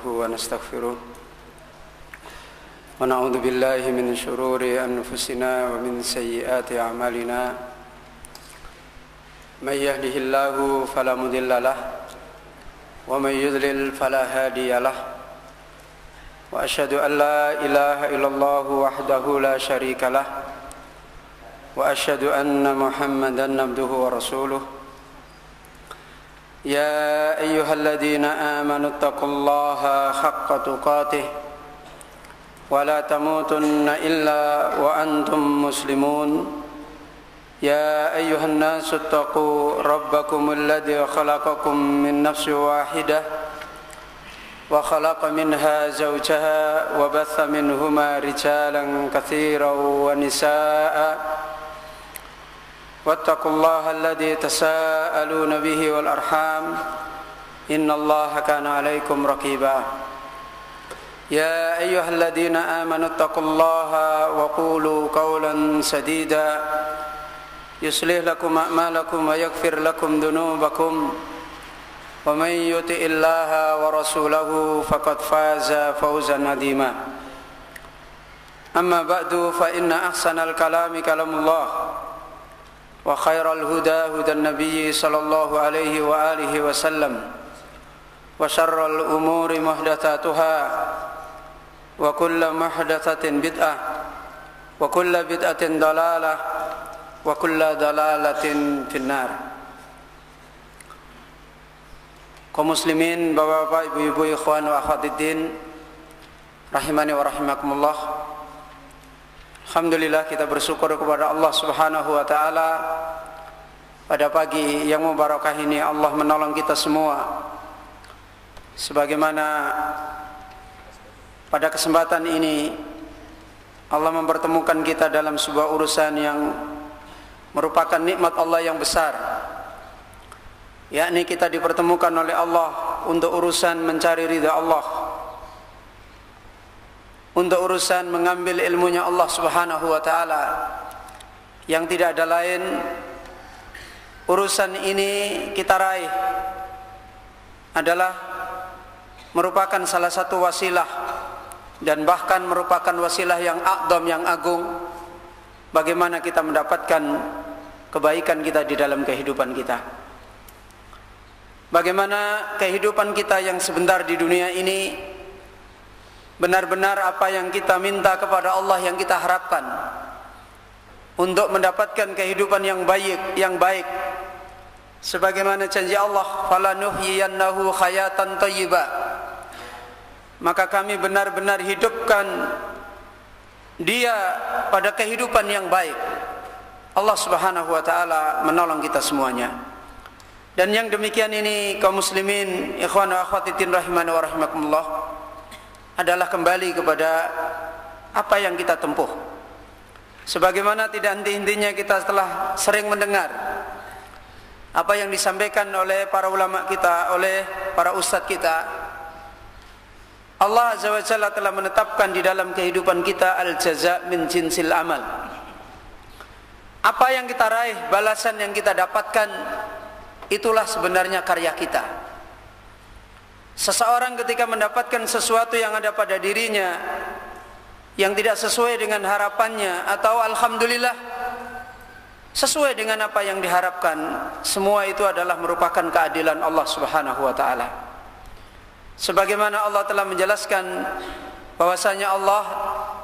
ونستغفره ونعوذ بالله من شرور أنفسنا ومن سيئات أعمالنا من يهده الله فلا مضل له ومن يضلل فلا هادي له وأشهد أن لا إله إلا الله وحده لا شريك له وأشهد أن محمدا عبده ورسوله يا أيها الذين آمنوا اتقوا الله حق تقاته ولا تموتن إلا وأنتم مسلمون يا أيها الناس اتقوا ربكم الذي خلقكم من نفس واحدة وخلق منها زوجها وبث منهما رجالا كثيرا ونساء واتقوا الله الذي تساءلون به والأرحام إن الله كان عليكم رقيبا يا أيها الذين آمنوا اتقوا الله وقولوا قولا سديدا يصلح لكم أعمالكم ويغفر لكم ذنوبكم ومن يطع الله ورسوله فقد فاز فوزا عظيما أما بعد فإن أحسن الكلام كلام الله وخير الهدى هدى النبي صلى الله عليه وآله وسلم وشر الأمور محدثاتها وكل محدثة بدعة وكل بدعة ضلالة وكل ضلالة في النار. Kaum muslimin, bapak-bapak, ibu-ibu, ikhwan wa akhwatiddin rahimani wa rahimakumullah. Alhamdulillah, kita bersyukur kepada Allah Subhanahu wa taala pada pagi yang mubarakah ini Allah menolong kita semua. Sebagaimana pada kesempatan ini Allah mempertemukan kita dalam sebuah urusan yang merupakan nikmat Allah yang besar, yakni kita dipertemukan oleh Allah untuk urusan mencari ridha Allah, untuk urusan mengambil ilmunya Allah Subhanahu wa taala, yang tidak ada lain urusan ini kita raih adalah merupakan salah satu wasilah dan bahkan merupakan wasilah yang a'dham, yang agung, bagaimana kita mendapatkan kebaikan kita di dalam kehidupan kita. Bagaimana kehidupan kita yang sebentar di dunia ini benar-benar apa yang kita minta kepada Allah, yang kita harapkan untuk mendapatkan kehidupan yang baik, sebagaimana janji Allah, falanuhyiyannahu hayatan thayyibah, maka kami benar-benar hidupkan dia pada kehidupan yang baik. Allah Subhanahu wa taala menolong kita semuanya. Dan yang demikian ini, kaum muslimin, ikhwan wa akhwatiddin rahimani wa rahimakumullah, adalah kembali kepada apa yang kita tempuh. Sebagaimana tidak henti-hentinya kita telah sering mendengar apa yang disampaikan oleh para ulama kita, oleh para ustadz kita. Allah Azza wa Jalla telah menetapkan di dalam kehidupan kita al-jaza' min jinsil amal. Apa yang kita raih, balasan yang kita dapatkan, itulah sebenarnya karya kita. Seseorang ketika mendapatkan sesuatu yang ada pada dirinya yang tidak sesuai dengan harapannya, atau alhamdulillah sesuai dengan apa yang diharapkan, semua itu adalah merupakan keadilan Allah Subhanahu wa taala. Sebagaimana Allah telah menjelaskan bahwasanya Allah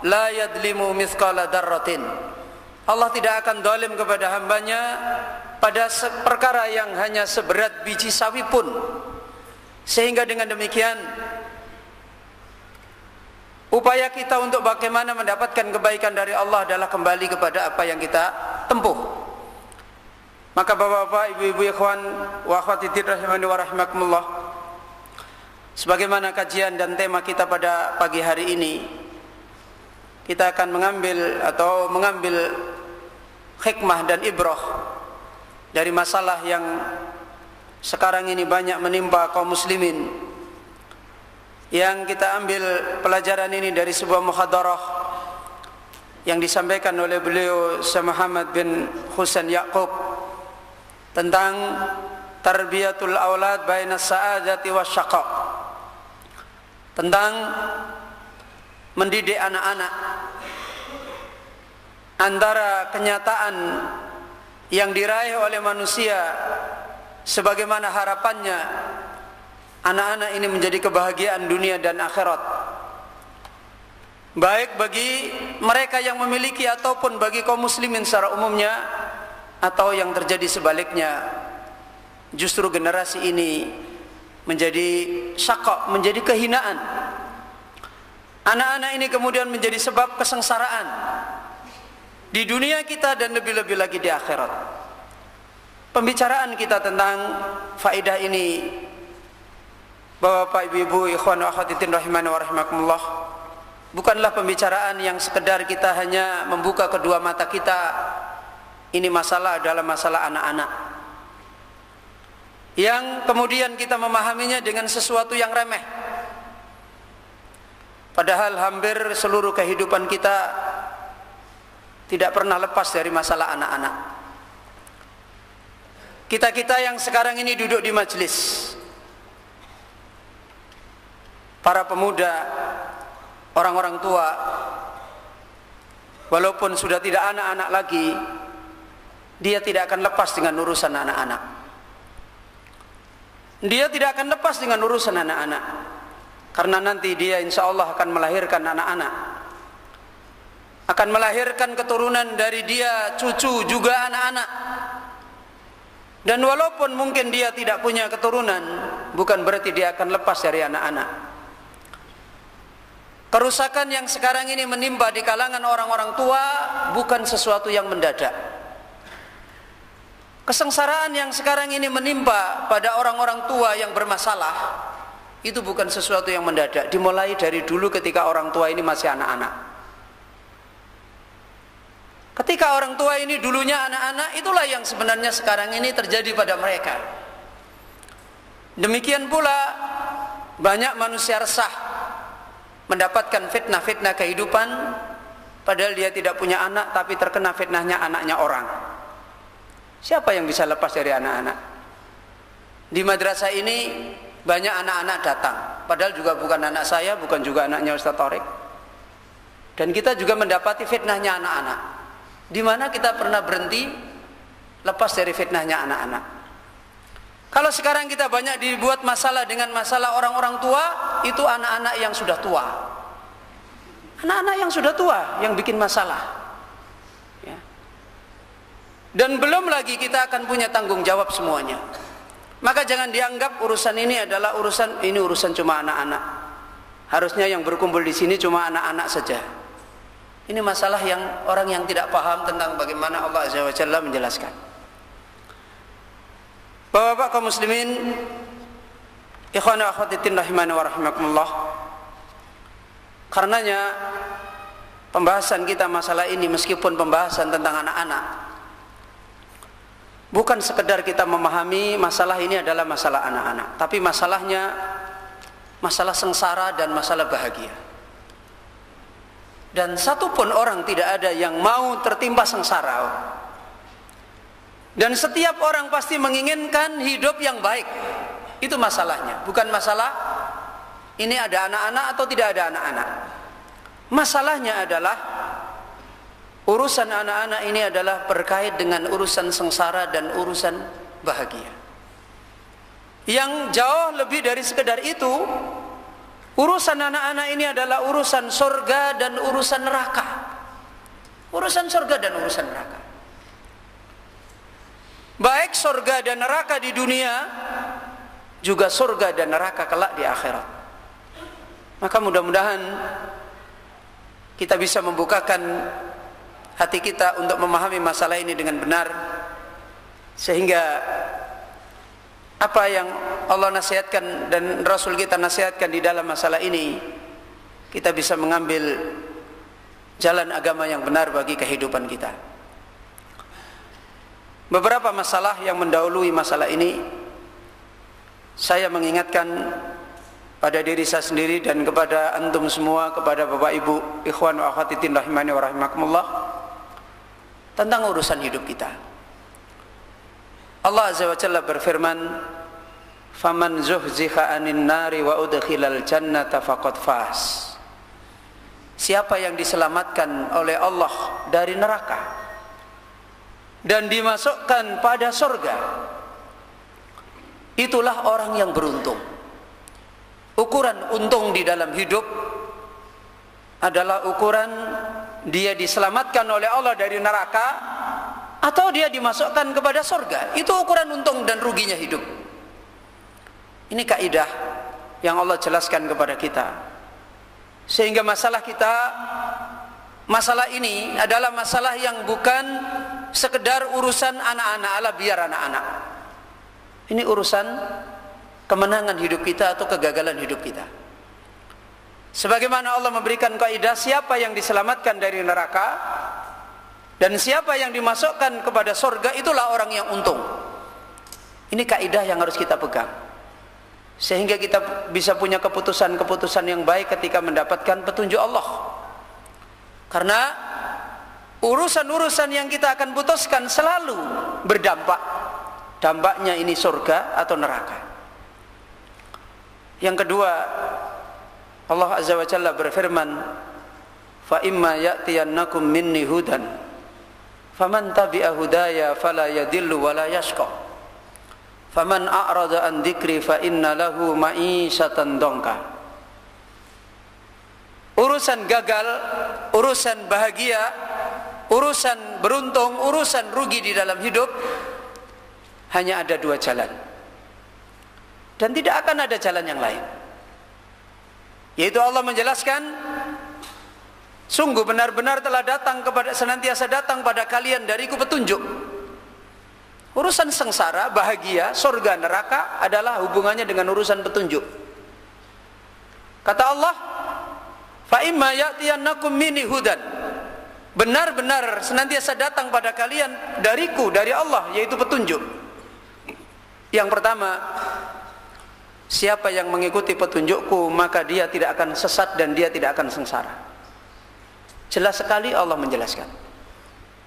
la yadlimu mithqala dzarratin. Allah tidak akan zalim kepada hambanya pada perkara yang hanya seberat biji sawi pun. Sehingga dengan demikian upaya kita untuk bagaimana mendapatkan kebaikan dari Allah adalah kembali kepada apa yang kita tempuh. Maka bapak-bapak, ibu-ibu, ikhwan wa akhwatiddin rahimani wa rahimakumullah, sebagaimana kajian dan tema kita pada pagi hari ini, kita akan mengambil hikmah dan ibrah dari masalah yang sekarang ini banyak menimpa kaum muslimin. Yang kita ambil pelajaran ini dari sebuah muhadarah yang disampaikan oleh beliau Syekh Muhammad bin Husain Yaqub tentang tarbiyatul aulad baina sa'adati wasyaqa, tentang mendidik anak-anak. Antara kenyataan yang diraih oleh manusia sebagaimana harapannya anak-anak ini menjadi kebahagiaan dunia dan akhirat, baik bagi mereka yang memiliki ataupun bagi kaum muslimin secara umumnya, atau yang terjadi sebaliknya, justru generasi ini menjadi syaqqa, menjadi kehinaan. Anak-anak ini kemudian menjadi sebab kesengsaraan di dunia kita dan lebih-lebih lagi di akhirat. Pembicaraan kita tentang faedah ini, Bapak, Ibu, ikhwan wa akhwat rahimani wa rahimakumullah, bukanlah pembicaraan yang sekedar kita hanya membuka kedua mata kita. Ini masalah adalah masalah anak-anak, yang kemudian kita memahaminya dengan sesuatu yang remeh. Padahal hampir seluruh kehidupan kita tidak pernah lepas dari masalah anak-anak. Kita-kita yang sekarang ini duduk di majelis, para pemuda, orang-orang tua, walaupun sudah tidak anak-anak lagi, dia tidak akan lepas dengan urusan anak-anak. Dia tidak akan lepas dengan urusan anak-anak, karena nanti dia insya Allah akan melahirkan anak-anak, akan melahirkan keturunan dari dia, cucu juga anak-anak. Dan walaupun mungkin dia tidak punya keturunan, bukan berarti dia akan lepas dari anak-anak. Kerusakan yang sekarang ini menimpa di kalangan orang-orang tua bukan sesuatu yang mendadak. Kesengsaraan yang sekarang ini menimpa pada orang-orang tua yang bermasalah itu bukan sesuatu yang mendadak, dimulai dari dulu ketika orang tua ini masih anak-anak. Ketika orang tua ini dulunya anak-anak, itulah yang sebenarnya sekarang ini terjadi pada mereka. Demikian pula banyak manusia resah mendapatkan fitnah-fitnah kehidupan, padahal dia tidak punya anak tapi terkena fitnahnya anaknya orang. Siapa yang bisa lepas dari anak-anak? Di madrasah ini banyak anak-anak datang, padahal juga bukan anak saya, bukan juga anaknya Ustaz Tariq. Dan kita juga mendapati fitnahnya anak-anak. Di mana kita pernah berhenti lepas dari fitnahnya anak-anak? Kalau sekarang kita banyak dibuat masalah dengan masalah orang-orang tua, itu anak-anak yang sudah tua. Anak-anak yang sudah tua yang bikin masalah. Ya. Dan belum lagi kita akan punya tanggung jawab semuanya. Maka jangan dianggap urusan ini adalah urusan cuma anak-anak. Harusnya yang berkumpul di sini cuma anak-anak saja. Ini masalah yang orang yang tidak paham tentang bagaimana Allah Azza wa Jalla menjelaskan. Bapak-bapak kaum muslimin, ikhwan wa akhwat rahimani wa rahimakumullah, karenanya pembahasan kita masalah ini, meskipun pembahasan tentang anak-anak, bukan sekedar kita memahami masalah ini adalah masalah anak-anak, tapi masalahnya masalah sengsara dan masalah bahagia. Dan satupun orang tidak ada yang mau tertimpa sengsara. Dan setiap orang pasti menginginkan hidup yang baik. Itu masalahnya. Bukan masalah ini ada anak-anak atau tidak ada anak-anak. Masalahnya adalah urusan anak-anak ini adalah berkait dengan urusan sengsara dan urusan bahagia. Yang jauh lebih dari sekedar itu, urusan anak-anak ini adalah urusan surga dan urusan neraka. Urusan surga dan urusan neraka. Baik surga dan neraka di dunia, juga surga dan neraka kelak di akhirat. Maka mudah-mudahan kita bisa membukakan hati kita untuk memahami masalah ini dengan benar, sehingga apa yang Allah nasihatkan dan Rasul kita nasihatkan di dalam masalah ini, kita bisa mengambil jalan agama yang benar bagi kehidupan kita. Beberapa masalah yang mendahului masalah ini, saya mengingatkan pada diri saya sendiri dan kepada antum semua, kepada Bapak Ibu, ikhwan wa akhwat rahimani wa rahimakumullah, tentang urusan hidup kita. Allah Azza wa Jalla berfirman, faman zuhziha 'anil nari wa udkhilal jannata faqad faz. Siapa yang diselamatkan oleh Allah dari neraka dan dimasukkan pada surga, itulah orang yang beruntung. Ukuran untung di dalam hidup adalah ukuran dia diselamatkan oleh Allah dari neraka atau dia dimasukkan kepada surga. Itu ukuran untung dan ruginya hidup. Ini kaidah yang Allah jelaskan kepada kita. Sehingga masalah ini adalah masalah yang bukan sekedar urusan anak-anak, ala biar anak-anak. Ini urusan kemenangan hidup kita atau kegagalan hidup kita. Sebagaimana Allah memberikan kaidah siapa yang diselamatkan dari neraka dan siapa yang dimasukkan kepada surga, itulah orang yang untung. Ini kaidah yang harus kita pegang, sehingga kita bisa punya keputusan-keputusan yang baik ketika mendapatkan petunjuk Allah. Karena urusan-urusan yang kita akan putuskan selalu berdampak. Dampaknya ini surga atau neraka. Yang kedua, Allah Azza wa Jalla berfirman, fa imma ya'tiyannakum minni hudan faman tabi'a hudaya fala yadillu wa la yashqa faman a'rada an dzikri fa inna lahu ma'isyatan dongka. Urusan gagal, urusan bahagia, urusan beruntung, urusan rugi di dalam hidup hanya ada dua jalan, dan tidak akan ada jalan yang lain. Yaitu Allah menjelaskan, sungguh benar-benar telah senantiasa datang pada kalian dariku petunjuk. Urusan sengsara, bahagia, surga, neraka adalah hubungannya dengan urusan petunjuk. Kata Allah, fa imma ya'tiyannakum minni hudan. Benar-benar senantiasa datang pada kalian dariku, dari Allah, yaitu petunjuk. Yang pertama, siapa yang mengikuti petunjukku maka dia tidak akan sesat dan dia tidak akan sengsara. Jelas sekali Allah menjelaskan.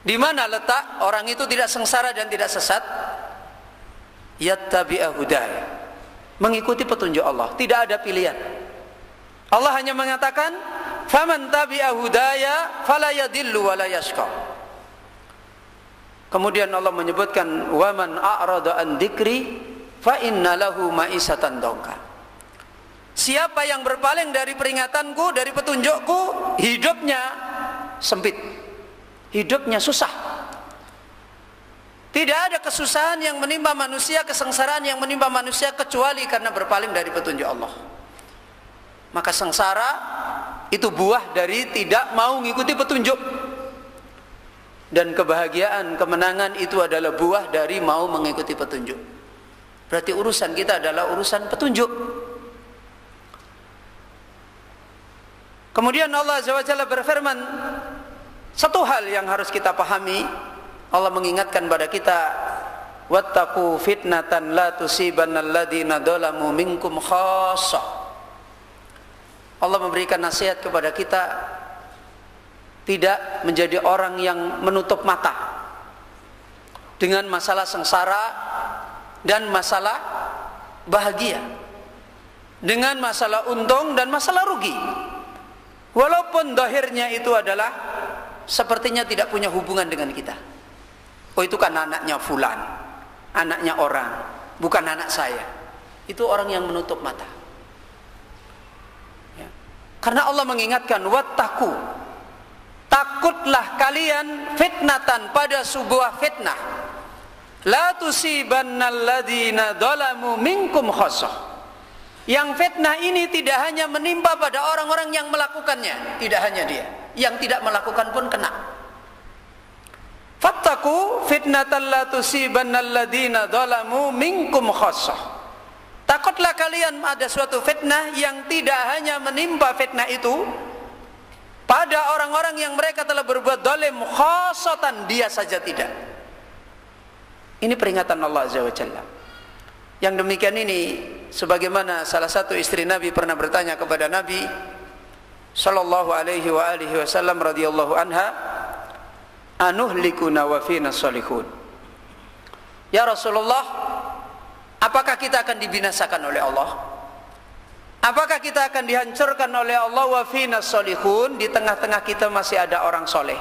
Di mana letak orang itu tidak sengsara dan tidak sesat? Yattabi'a hudaya. Mengikuti petunjuk Allah, tidak ada pilihan. Allah hanya mengatakan, faman tabi'a hudaya fala yadillu wa la yashqa. Kemudian Allah menyebutkan, waman a'rada an dzikri fa inna lahu ma'isyatan dongka. Siapa yang berpaling dari peringatanku, dari petunjukku, hidupnya sempit, hidupnya susah. Tidak ada kesusahan yang menimpa manusia, kesengsaraan yang menimpa manusia kecuali karena berpaling dari petunjuk Allah. Maka sengsara itu buah dari tidak mau mengikuti petunjuk, dan kebahagiaan, kemenangan itu adalah buah dari mau mengikuti petunjuk. Berarti urusan kita adalah urusan petunjuk. Kemudian Allah Azza wa Jalla berfirman, satu hal yang harus kita pahami, Allah mengingatkan pada kita, wattaqu fitnatan la tusibannal ladzina dzalamu minkum khassah. Allah memberikan nasihat kepada kita tidak menjadi orang yang menutup mata dengan masalah sengsara dan masalah bahagia, dengan masalah untung dan masalah rugi. Walaupun zahirnya itu adalah sepertinya tidak punya hubungan dengan kita. Oh, itu kan anaknya fulan, anaknya orang, bukan anak saya. Itu orang yang menutup mata. Ya. Karena Allah mengingatkan, wattaqu, takutlah kalian fitnatan, pada sebuah fitnah, la tusibannal ladzina dzalamu minkum khassah. Yang fitnah ini tidak hanya menimpa pada orang-orang yang melakukannya, tidak hanya dia, yang tidak melakukan pun kena. Fattaqu fitnatan la tusibannal ladzina dzalamu minkum khassah. Takutlah kalian ada suatu fitnah yang tidak hanya menimpa fitnah itu pada orang-orang yang mereka telah berbuat zalim khassatan, dia saja tidak. Ini peringatan Allah Azza wa Jalla. Yang demikian ini, sebagaimana salah satu istri Nabi pernah bertanya kepada Nabi sallallahu alaihi wa alihi wasallam radhiyallahu anha, anuhlikuna wa fina salihun. Ya Rasulullah, apa apakah kita akan dibinasakan oleh Allah? Apakah kita akan dihancurkan oleh Allah? Wa fina sholihun, di tengah-tengah kita masih ada orang soleh,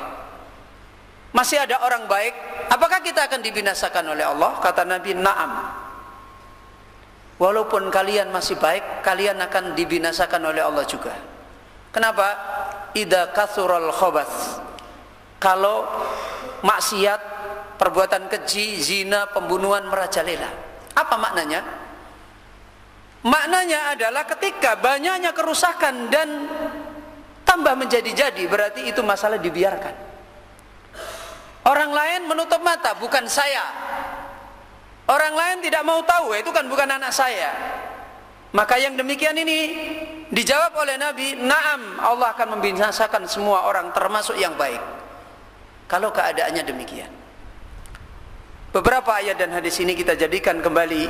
masih ada orang baik. Apakah kita akan dibinasakan oleh Allah? Kata Nabi, na'am. Walaupun kalian masih baik, kalian akan dibinasakan oleh Allah juga. Kenapa? Idza kathural khabath, kalau maksiat, perbuatan keji, zina, pembunuhan merajalela. Apa maknanya? Maknanya adalah ketika banyaknya kerusakan dan tambah menjadi-jadi, berarti itu masalah dibiarkan. Orang lain menutup mata, bukan saya. Orang lain tidak mau tahu, itu kan bukan anak saya. Maka yang demikian ini dijawab oleh Nabi, na'am, Allah akan membinasakan semua orang termasuk yang baik. Kalau keadaannya demikian. Beberapa ayat dan hadis ini kita jadikan kembali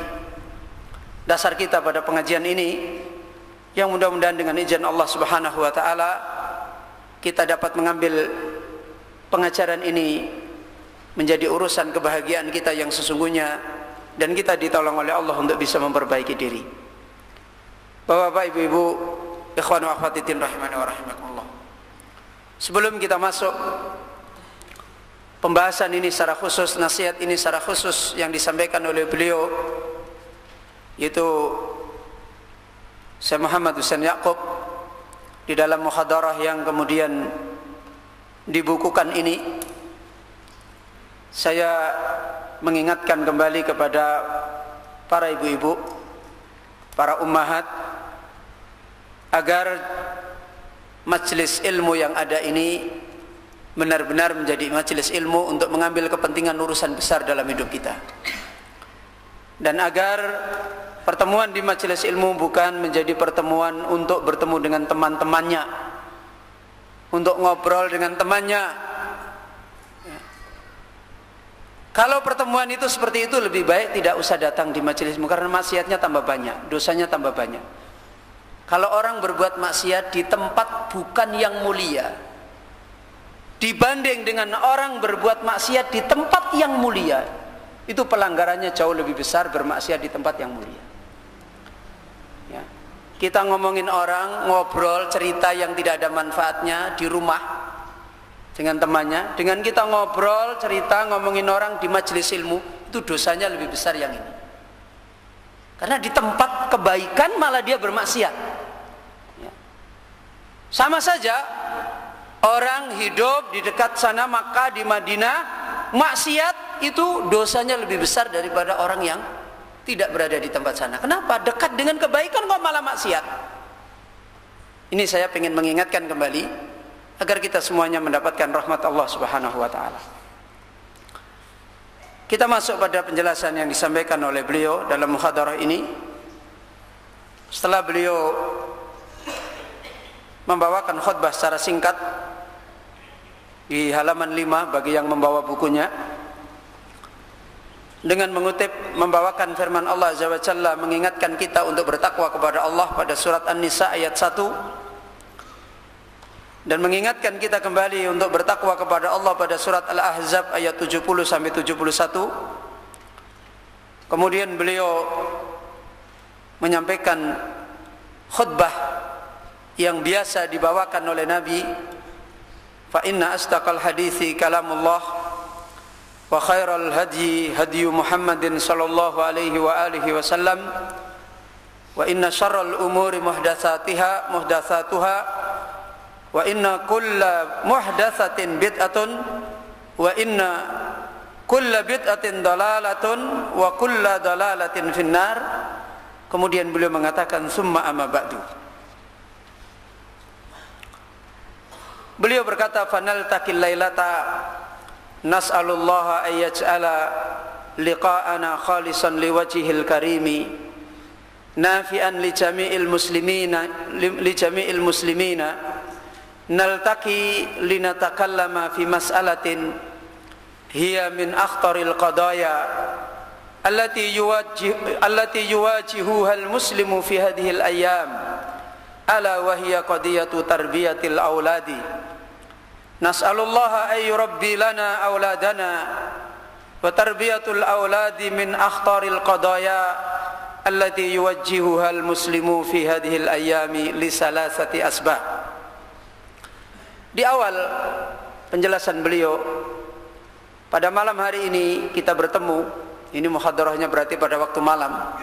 dasar kita pada pengajian ini, yang mudah-mudahan dengan izin Allah Subhanahu wa taala kita dapat mengambil pengajaran ini menjadi urusan kebahagiaan kita yang sesungguhnya, dan kita ditolong oleh Allah untuk bisa memperbaiki diri. Bapak-bapak, ibu-ibu, ikhwan wa akhwat fillah rahimani wa rahimakumullah. Sebelum kita masuk pembahasan ini secara khusus, nasihat ini secara khusus yang disampaikan oleh beliau, yaitu Syekh Muhammad Husain Yaqub, di dalam muhadarah yang kemudian dibukukan ini, saya mengingatkan kembali kepada para ibu-ibu, para ummahat, agar majelis ilmu yang ada ini benar-benar menjadi majelis ilmu untuk mengambil kepentingan urusan besar dalam hidup kita, dan agar pertemuan di majelis ilmu bukan menjadi pertemuan untuk bertemu dengan teman-temannya, untuk ngobrol dengan temannya. Kalau pertemuan itu seperti itu, lebih baik tidak usah datang di majelis ilmu, karena maksiatnya tambah banyak, dosanya tambah banyak. Kalau orang berbuat maksiat di tempat bukan yang mulia, dibanding dengan orang berbuat maksiat di tempat yang mulia, itu pelanggarannya jauh lebih besar bermaksiat di tempat yang mulia. Ya. Kita ngomongin orang, ngobrol, cerita yang tidak ada manfaatnya di rumah dengan temannya, dengan kita ngobrol, cerita, ngomongin orang di majelis ilmu, itu dosanya lebih besar yang ini. Karena di tempat kebaikan malah dia bermaksiat. Ya. Sama saja, orang hidup di dekat sana Makkah, di Madinah, maksiat itu dosanya lebih besar daripada orang yang tidak berada di tempat sana. Kenapa? Dekat dengan kebaikan kok malah maksiat. Ini saya ingin mengingatkan kembali agar kita semuanya mendapatkan rahmat Allah Subhanahu wa taala. Kita masuk pada penjelasan yang disampaikan oleh beliau dalam muhadarah ini. Setelah beliau membawakan khutbah secara singkat di halaman 5 bagi yang membawa bukunya, dengan membawakan firman Allah Azza wa Jalla, mengingatkan kita untuk bertakwa kepada Allah pada surat An-Nisa ayat 1, dan mengingatkan kita kembali untuk bertakwa kepada Allah pada surat Al-Ahzab ayat 70 sampai 71. Kemudian beliau menyampaikan khutbah yang biasa dibawakan oleh Nabi, fa inna astaqal hadithi kalamullah wa khairal hadyi hadyu Muhammadin sallallahu alaihi wa alihi wasallam wa inna syarral umuri muhdatsatuha wa inna kulla muhdatsatin bid'atun wa inna kulla bid'atin dalalatun wa kulla dalalatin finnar. Kemudian beliau mengatakan summa amma ba'du. Beliau berkata, fanaltaqil lailata nas'alullaha ay yaj'ala liqa'ana khalisan liwajhihil karimi nafi'an li jami'il muslimina naltaqi linatakallama fi mas'alatin hiya min akhtaril qadaya allati yuwajihuha al-muslimu fi hadhihi al-ayyam, ala wa hiya qadiyatu tarbiyatil auladi. Nas'alullaha ay yurabbi lana auladana wa tarbiyatul auladi min akhtaril qadaya allati yuwajjihuha al-muslimu fi hadhihi al-ayami li salasati asbab. Di awal penjelasan beliau, pada malam hari ini kita bertemu, ini muhadarahnya berarti pada waktu malam.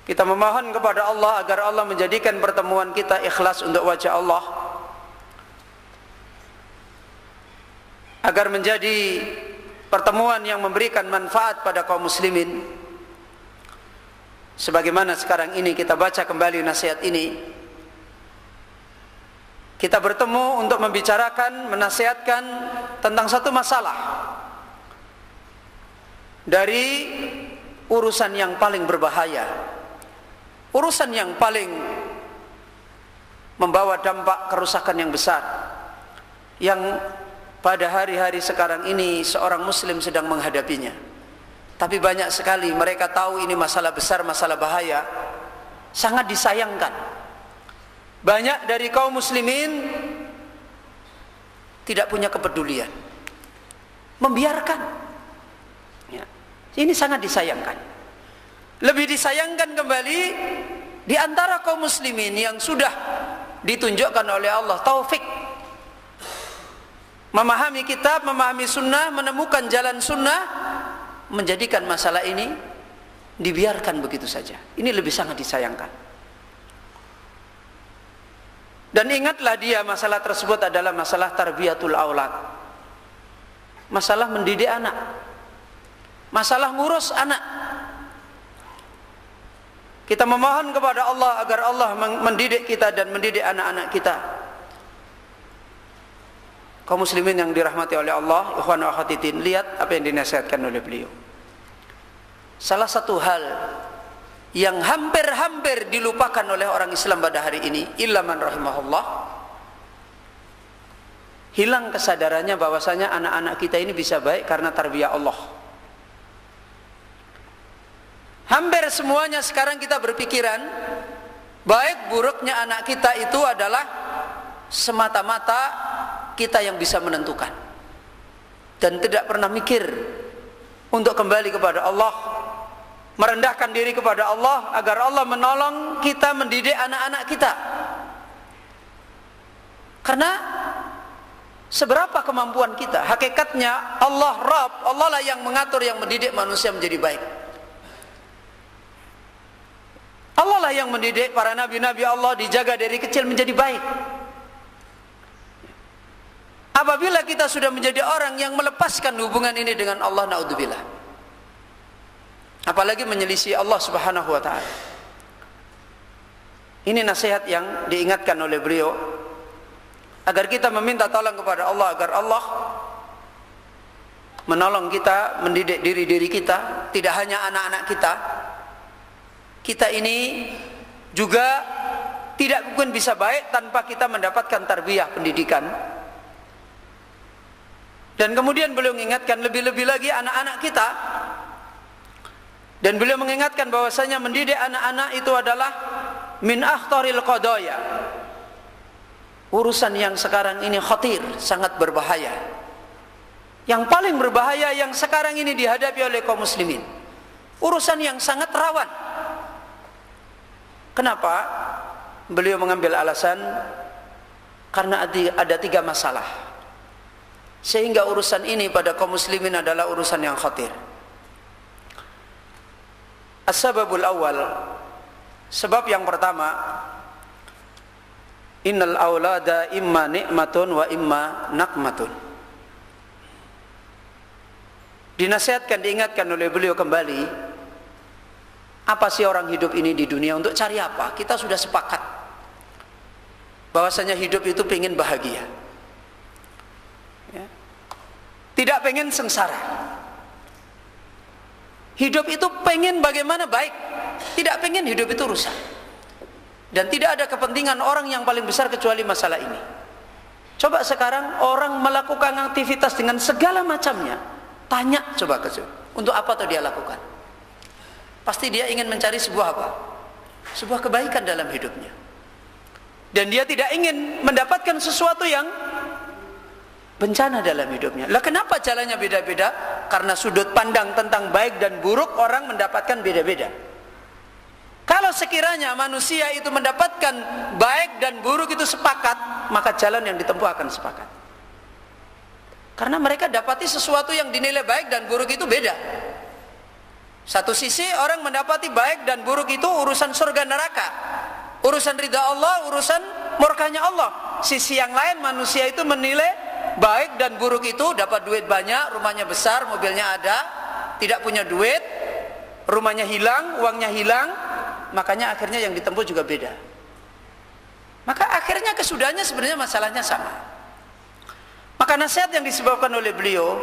Kita memohon kepada Allah agar Allah menjadikan pertemuan kita ikhlas untuk wajah Allah, agar menjadi pertemuan yang memberikan manfaat pada kaum muslimin. Sebagaimana sekarang ini kita baca kembali nasihat ini, kita bertemu untuk membicarakan, menasihatkan tentang satu masalah dari urusan yang paling berbahaya, urusan yang paling membawa dampak kerusakan yang besar, yang pada hari-hari sekarang ini seorang muslim sedang menghadapinya. Tapi banyak sekali mereka tahu ini masalah besar, masalah bahaya. Sangat disayangkan, banyak dari kaum muslimin tidak punya kepedulian, membiarkan ya. Ini sangat disayangkan. Lebih disayangkan kembali di antara kaum muslimin yang sudah ditunjukkan oleh Allah taufik memahami kitab, memahami sunnah, menemukan jalan sunnah, menjadikan masalah ini dibiarkan begitu saja. Ini lebih sangat disayangkan. Dan ingatlah dia, masalah tersebut adalah masalah tarbiyatul aulad, masalah mendidik anak, masalah ngurus anak. Kita memohon kepada Allah agar Allah mendidik kita dan mendidik anak-anak kita. Kaum muslimin yang dirahmati oleh Allah, ikhwan wa akhwatiddin, lihat apa yang dinasihatkan oleh beliau. Salah satu hal yang hampir-hampir dilupakan oleh orang Islam pada hari ini, illa man rahimahullah, hilang kesadarannya bahwasanya anak-anak kita ini bisa baik karena tarbiyah Allah. Hampir semuanya sekarang kita berpikiran baik buruknya anak kita itu adalah semata-mata kita yang bisa menentukan, dan tidak pernah mikir untuk kembali kepada Allah, merendahkan diri kepada Allah agar Allah menolong kita mendidik anak-anak kita. Karena seberapa kemampuan kita, hakikatnya Allah Rabb, Allah lah yang mengatur, yang mendidik manusia menjadi baik. Allah lah yang mendidik para nabi-nabi Allah dijaga dari kecil menjadi baik. Apabila kita sudah menjadi orang yang melepaskan hubungan ini dengan Allah, naudzubillah, apalagi menyelisih Allah subhanahu wa ta'ala. Ini nasihat yang diingatkan oleh beliau, agar kita meminta tolong kepada Allah agar Allah menolong kita mendidik diri-diri kita. Tidak hanya anak-anak kita, kita ini juga tidak mungkin bisa baik tanpa kita mendapatkan tarbiyah, pendidikan. Dan kemudian beliau mengingatkan lebih-lebih lagi anak-anak kita. Dan beliau mengingatkan bahwasanya mendidik anak-anak itu adalah min akhtaril qadaya, urusan yang sekarang ini khatir, sangat berbahaya. Yang paling berbahaya yang sekarang ini dihadapi oleh kaum muslimin, urusan yang sangat rawan. Kenapa? Beliau mengambil alasan karena ada 3 masalah, sehingga urusan ini pada kaum muslimin adalah urusan yang khatir. As-sababul awal, sebab yang pertama, innal aulada imma ni'matun wa imma naqmatun. Dinasihatkan, diingatkan oleh beliau kembali, apa sih orang hidup ini di dunia, untuk cari apa? Kita sudah sepakat bahwasanya hidup itu pengen bahagia, ya. Tidak pengen sengsara. Hidup itu pengen bagaimana baik, tidak pengen hidup itu rusak. Dan tidak ada kepentingan orang yang paling besar kecuali masalah ini. Coba sekarang orang melakukan aktivitas dengan segala macamnya, tanya coba untuk apa tuh dia lakukan? Pasti dia ingin mencari sebuah apa? Sebuah kebaikan dalam hidupnya. Dan dia tidak ingin mendapatkan sesuatu yang bencana dalam hidupnya. Lah kenapa jalannya beda-beda? karena sudut pandang tentang baik dan buruk orang mendapatkan beda-beda. Kalau sekiranya manusia itu mendapatkan baik dan buruk itu sepakat, maka jalan yang ditempuh akan sepakat. Karena mereka dapati sesuatu yang dinilai baik dan buruk itu beda. Satu sisi orang mendapati baik dan buruk itu urusan surga neraka, urusan ridha Allah, urusan murkanya Allah. Sisi yang lain manusia itu menilai baik dan buruk itu dapat duit banyak, rumahnya besar, mobilnya ada, tidak punya duit, rumahnya hilang, uangnya hilang, makanya akhirnya yang ditempuh juga beda. Maka akhirnya kesudahannya sebenarnya masalahnya sama. Maka nasihat yang disebabkan oleh beliau,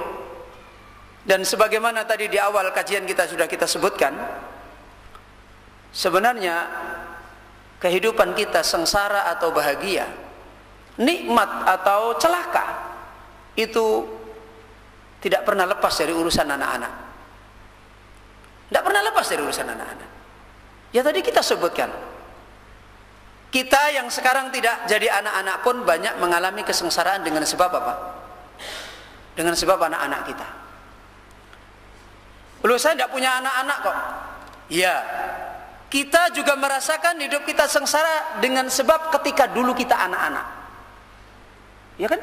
dan sebagaimana tadi di awal kajian kita sudah kita sebutkan, sebenarnya kehidupan kita sengsara atau bahagia, nikmat atau celaka, itu tidak pernah lepas dari urusan anak-anak. Tidak pernah lepas dari urusan anak-anak. Ya tadi kita sebutkan, kita yang sekarang tidak jadi anak-anak pun banyak mengalami kesengsaraan dengan sebab apa? Dengan sebab anak-anak kita. Belum, saya tidak punya anak-anak kok. Ya, kita juga merasakan hidup kita sengsara dengan sebab ketika dulu kita anak-anak. Ya kan?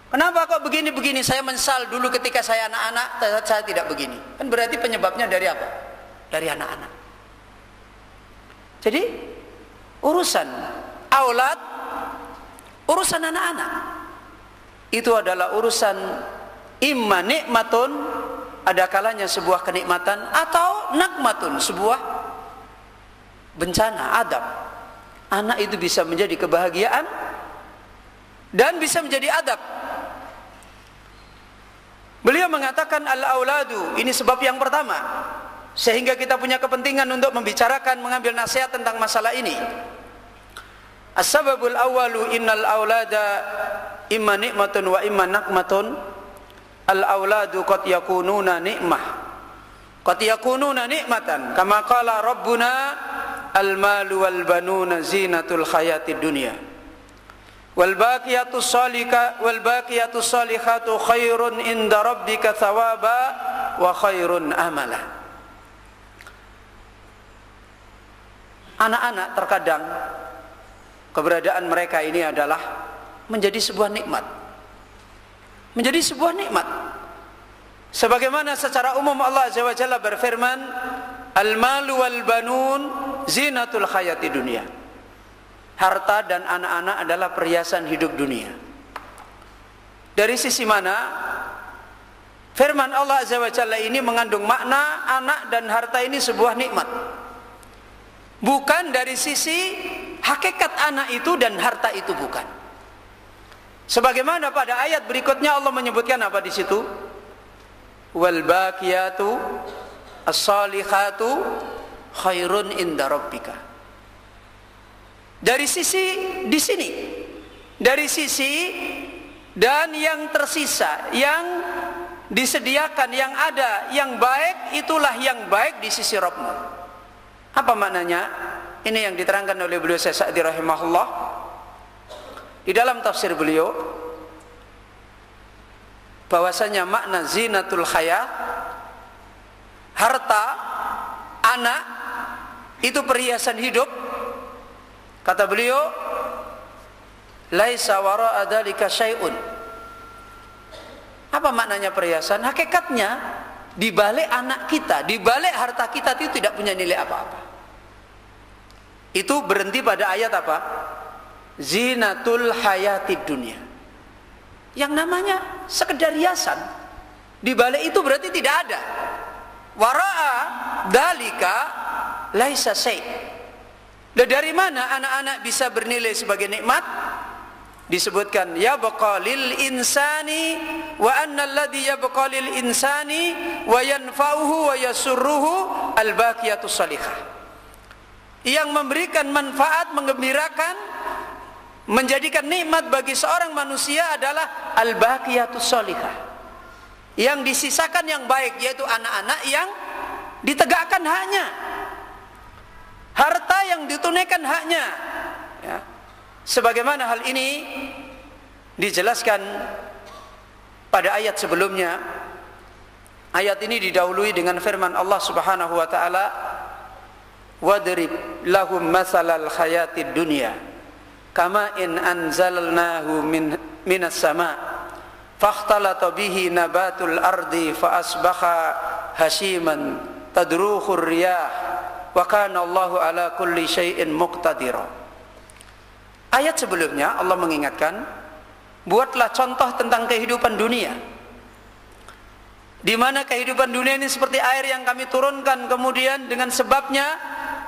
Kenapa kok begini-begini? Saya menyesal dulu ketika saya anak-anak, saya tidak begini. Kan berarti penyebabnya dari apa? Dari anak-anak. Jadi urusan aulad, urusan anak-anak itu adalah urusan imma nikmatun, ada kalanya sebuah kenikmatan, atau nakmatun, sebuah bencana, adab. Anak itu bisa menjadi kebahagiaan dan bisa menjadi adab. Beliau mengatakan al-auladu, ini sebab yang pertama, sehingga kita punya kepentingan untuk membicarakan, mengambil nasihat tentang masalah ini. As-sababul awwalu innal aulada imma nikmatun wa imma nakmatun. Al-auladu qad yakununa nikmah, qad yakununa nikmatan, kama qala rabbuna al-malu wal banuna zinatul hayatid dunya wal baqiyatus salihatu khairun inda rabbika thawaba wa khairun amala. Anak-anak terkadang keberadaan mereka ini adalah menjadi sebuah nikmat, menjadi sebuah nikmat. Sebagaimana secara umum Allah Azza wa Jalla berfirman, al-malu wal banun zinatul hayati dunia. Harta dan anak-anak adalah perhiasan hidup dunia. Dari sisi mana firman Allah Azza wa Jalla ini mengandung makna anak dan harta ini sebuah nikmat? Bukan dari sisi hakikat anak itu dan harta itu, bukan. Sebagaimana pada ayat berikutnya Allah menyebutkan apa di situ? Wal baqiyatu as-salihatu khairun inda rabbika. Dari sisi di sini, dari sisi dan yang tersisa, yang disediakan, yang ada, yang baik, itulah yang baik di sisi Rabbmu. Apa maknanya? Ini yang diterangkan oleh beliau Syekh Sa'di rahimahullah di dalam tafsir beliau, bahwasanya makna zinatul hayat, harta, anak itu perhiasan hidup. Kata beliau, laisa wara'a dzalika syai'un. Apa maknanya perhiasan? Hakikatnya di balik anak kita, di balik harta kita itu tidak punya nilai apa-apa. Itu berhenti pada ayat apa? Zinatul hayatid dunia. Yang namanya sekedar hiasan. Di balik itu berarti tidak ada. Wara'a dzalika laisa syai'. Dan dari mana anak-anak bisa bernilai sebagai nikmat? Disebutkan yabqa lil insani wa anna alladhi yabqa lil insani wa yanfa'uhu wa yasurruhu al baqiyatus salihah. Yang memberikan manfaat, menggembirakan, menjadikan nikmat bagi seorang manusia adalah al baqiyatus salihah. Yang disisakan yang baik, yaitu anak-anak yang ditegakkan haknya, harta yang ditunaikan haknya, ya. Sebagaimana hal ini dijelaskan pada ayat sebelumnya, Ayat ini didahului dengan firman Allah Subhanahu wa taala, "Wadrib lahum masalal hayatid dunya kama in anzalnahu minas sama fakhtalata bihi nabatul ardi fa asbaha hashiman tadruhur riyah wa kana Allahu ala kulli syai'in muqtadira." Ayat sebelumnya Allah mengingatkan, buatlah contoh tentang kehidupan dunia, di mana kehidupan dunia ini seperti air yang kami turunkan, kemudian dengan sebabnya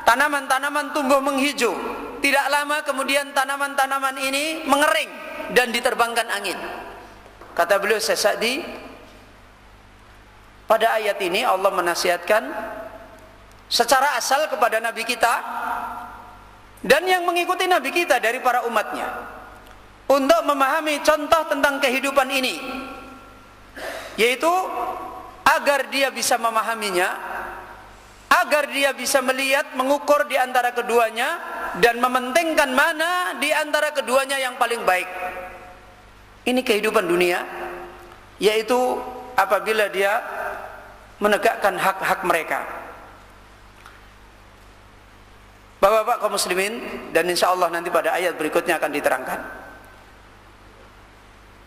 tanaman-tanaman tumbuh menghijau. Tidak lama kemudian tanaman-tanaman ini mengering dan diterbangkan angin. Kata beliau Syekh Sa'di, pada ayat ini Allah menasihatkan secara asal kepada Nabi kita dan yang mengikuti Nabi kita dari para umatnya untuk memahami contoh tentang kehidupan ini, yaitu agar dia bisa memahaminya, agar dia bisa melihat, mengukur di antara keduanya dan mementingkan mana di antara keduanya yang paling baik. Ini kehidupan dunia, yaitu apabila dia menegakkan hak-hak mereka. Bapak-bapak kaum muslimin, dan insya Allah nanti pada ayat berikutnya akan diterangkan.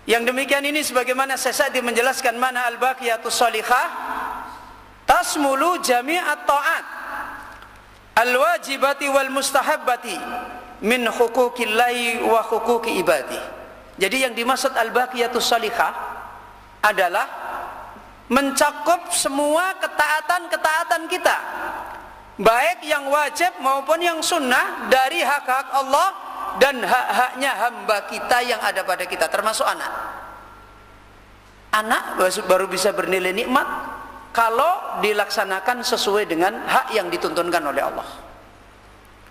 Yang demikian ini sebagaimana Syekh Sa'di menjelaskan, mana al-baqiyatus shalihah tasmulu jami'at ta'at al-wajibati wal mustahabbati min huquqillahi wa huquqi ibadi. Jadi yang dimaksud al-baqiyatus shalihah adalah mencakup semua ketaatan-ketaatan kita, baik yang wajib maupun yang sunnah, dari hak-hak Allah dan hak-haknya hamba kita yang ada pada kita, termasuk anak. Anak baru bisa bernilai nikmat kalau dilaksanakan sesuai dengan hak yang dituntunkan oleh Allah.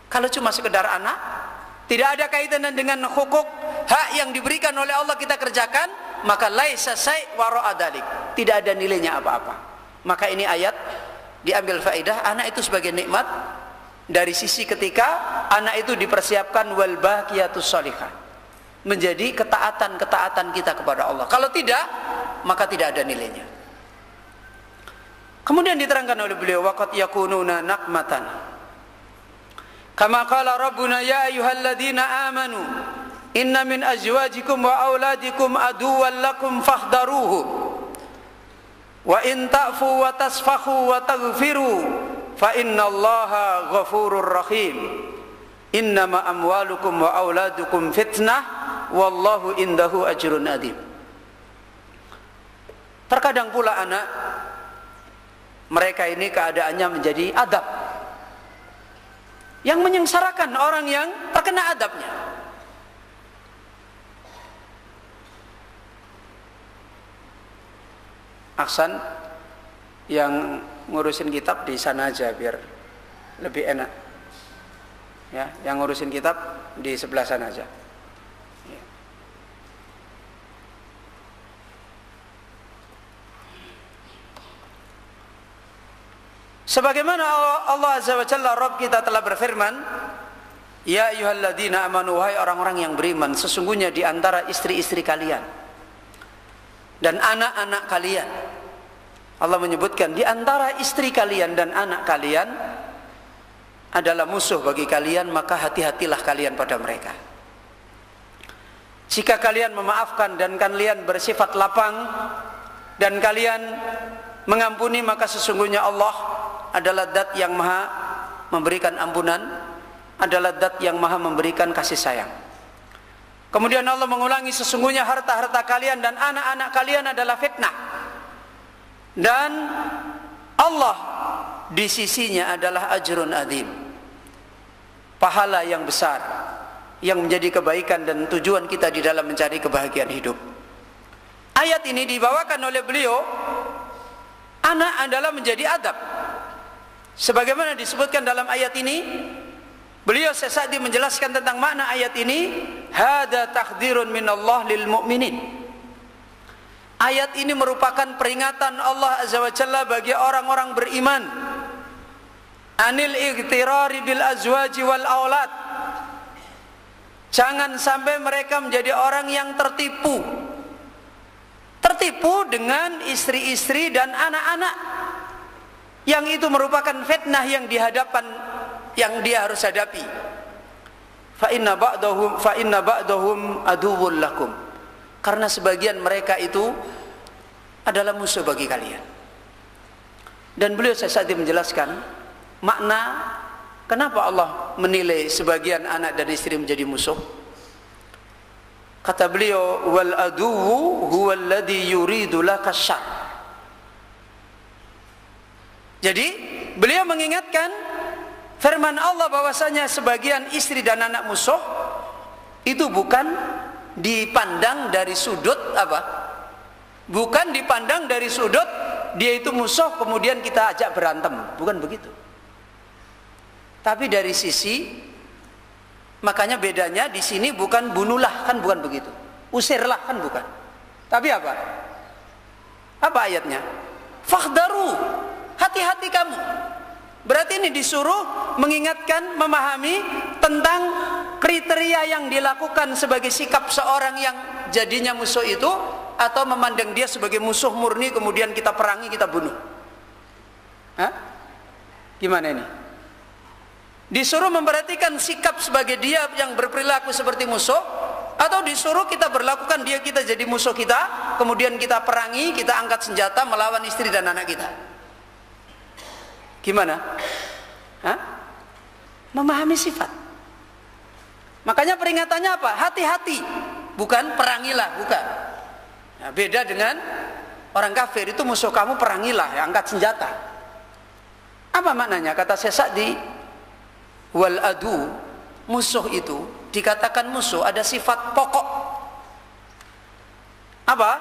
Kalau cuma sekedar anak, tidak ada kaitan dengan hukuk, hak yang diberikan oleh Allah kita kerjakan, maka laisa sai' wara'a dzalik, tidak ada nilainya apa-apa. Maka ini ayat diambil faedah anak itu sebagai nikmat dari sisi ketika anak itu dipersiapkan wal baqiyatus shalihah, menjadi ketaatan-ketaatan kita kepada Allah. Kalau tidak, maka tidak ada nilainya. Kemudian diterangkan oleh beliau, waqad yakununa naqmatan kama qala rabbuna ya ayyuhalladzina amanu inna min azwajikum wa auladikum aduwwan lakum fahdharuhu wa in ta'fu wa tasfahu wa taghfiru fa innallaha ghafurur rahim innama amwalukum wa auladukum fitnah wallahu indahu ajrun adzim. Terkadang pula anak mereka ini keadaannya menjadi adab yang menyengsarakan orang yang terkena adabnya. Aksan yang ngurusin kitab di sana aja biar lebih enak. Ya, yang ngurusin kitab di sebelah sana aja. Ya. Sebagaimana Allah Azza wa Jalla Rabb kita telah berfirman, ya ayyuhalladzina amanu, wahai orang-orang yang beriman, sesungguhnya di antara istri-istri kalian dan anak-anak kalian, Allah menyebutkan di antara istri kalian dan anak kalian adalah musuh bagi kalian, maka hati-hatilah kalian pada mereka. Jika kalian memaafkan dan kalian bersifat lapang dan kalian mengampuni, maka sesungguhnya Allah adalah zat yang maha memberikan ampunan, adalah zat yang maha memberikan kasih sayang. Kemudian Allah mengulangi, sesungguhnya harta-harta kalian dan anak-anak kalian adalah fitnah, dan Allah di sisinya adalah ajrun adzim, pahala yang besar yang menjadi kebaikan dan tujuan kita di dalam mencari kebahagiaan hidup. Ayat ini dibawakan oleh beliau, anak adalah menjadi adab. Sebagaimana disebutkan dalam ayat ini, beliau Syekh Sa'di menjelaskan tentang makna ayat ini, hada takhdirun minallah lil mu'minin. Ayat ini merupakan peringatan Allah Azza wa Jalla bagi orang-orang beriman, anil ightirari bil azwaji wal aulad. Jangan sampai mereka menjadi orang yang tertipu tertipu dengan istri-istri dan anak-anak, yang itu merupakan fitnah yang yang dia harus hadapi. Fa inna ba'dahum aduwwul lakum, karena sebagian mereka itu adalah musuh bagi kalian. Dan beliau Sa'di menjelaskan makna kenapa Allah menilai sebagian anak dan istri menjadi musuh. Kata beliau, wal aduwwu huwal ladzi yuridu laka syarr. Jadi beliau mengingatkan firman Allah bahwasanya sebagian istri dan anak musuh itu bukan dipandang dari sudut apa? Bukan dipandang dari sudut dia itu musuh kemudian kita ajak berantem, bukan begitu. Tapi dari sisi, makanya bedanya di sini bukan bunuhlah, kan bukan begitu. Usirlah, kan bukan. Tapi apa? Apa ayatnya? Fakhdaru, hati-hati kamu. Berarti ini disuruh mengingatkan, memahami tentang kriteria yang dilakukan sebagai sikap seorang yang jadinya musuh itu, atau memandang dia sebagai musuh murni kemudian kita perangi, kita bunuh. Hah? Gimana ini? Disuruh memperhatikan sikap sebagai dia yang berperilaku seperti musuh, atau disuruh kita berlakukan dia kita jadi musuh kita, kemudian kita perangi, kita angkat senjata melawan istri dan anak kita. Gimana? Hah? Memahami sifat. Makanya peringatannya apa? Hati-hati, bukan perangilah, bukan. Nah, beda dengan orang kafir, itu musuh kamu perangilah, ya, angkat senjata. Apa maknanya? Kata Syekh Sa'di, wal adu, musuh itu dikatakan musuh ada sifat pokok. Apa?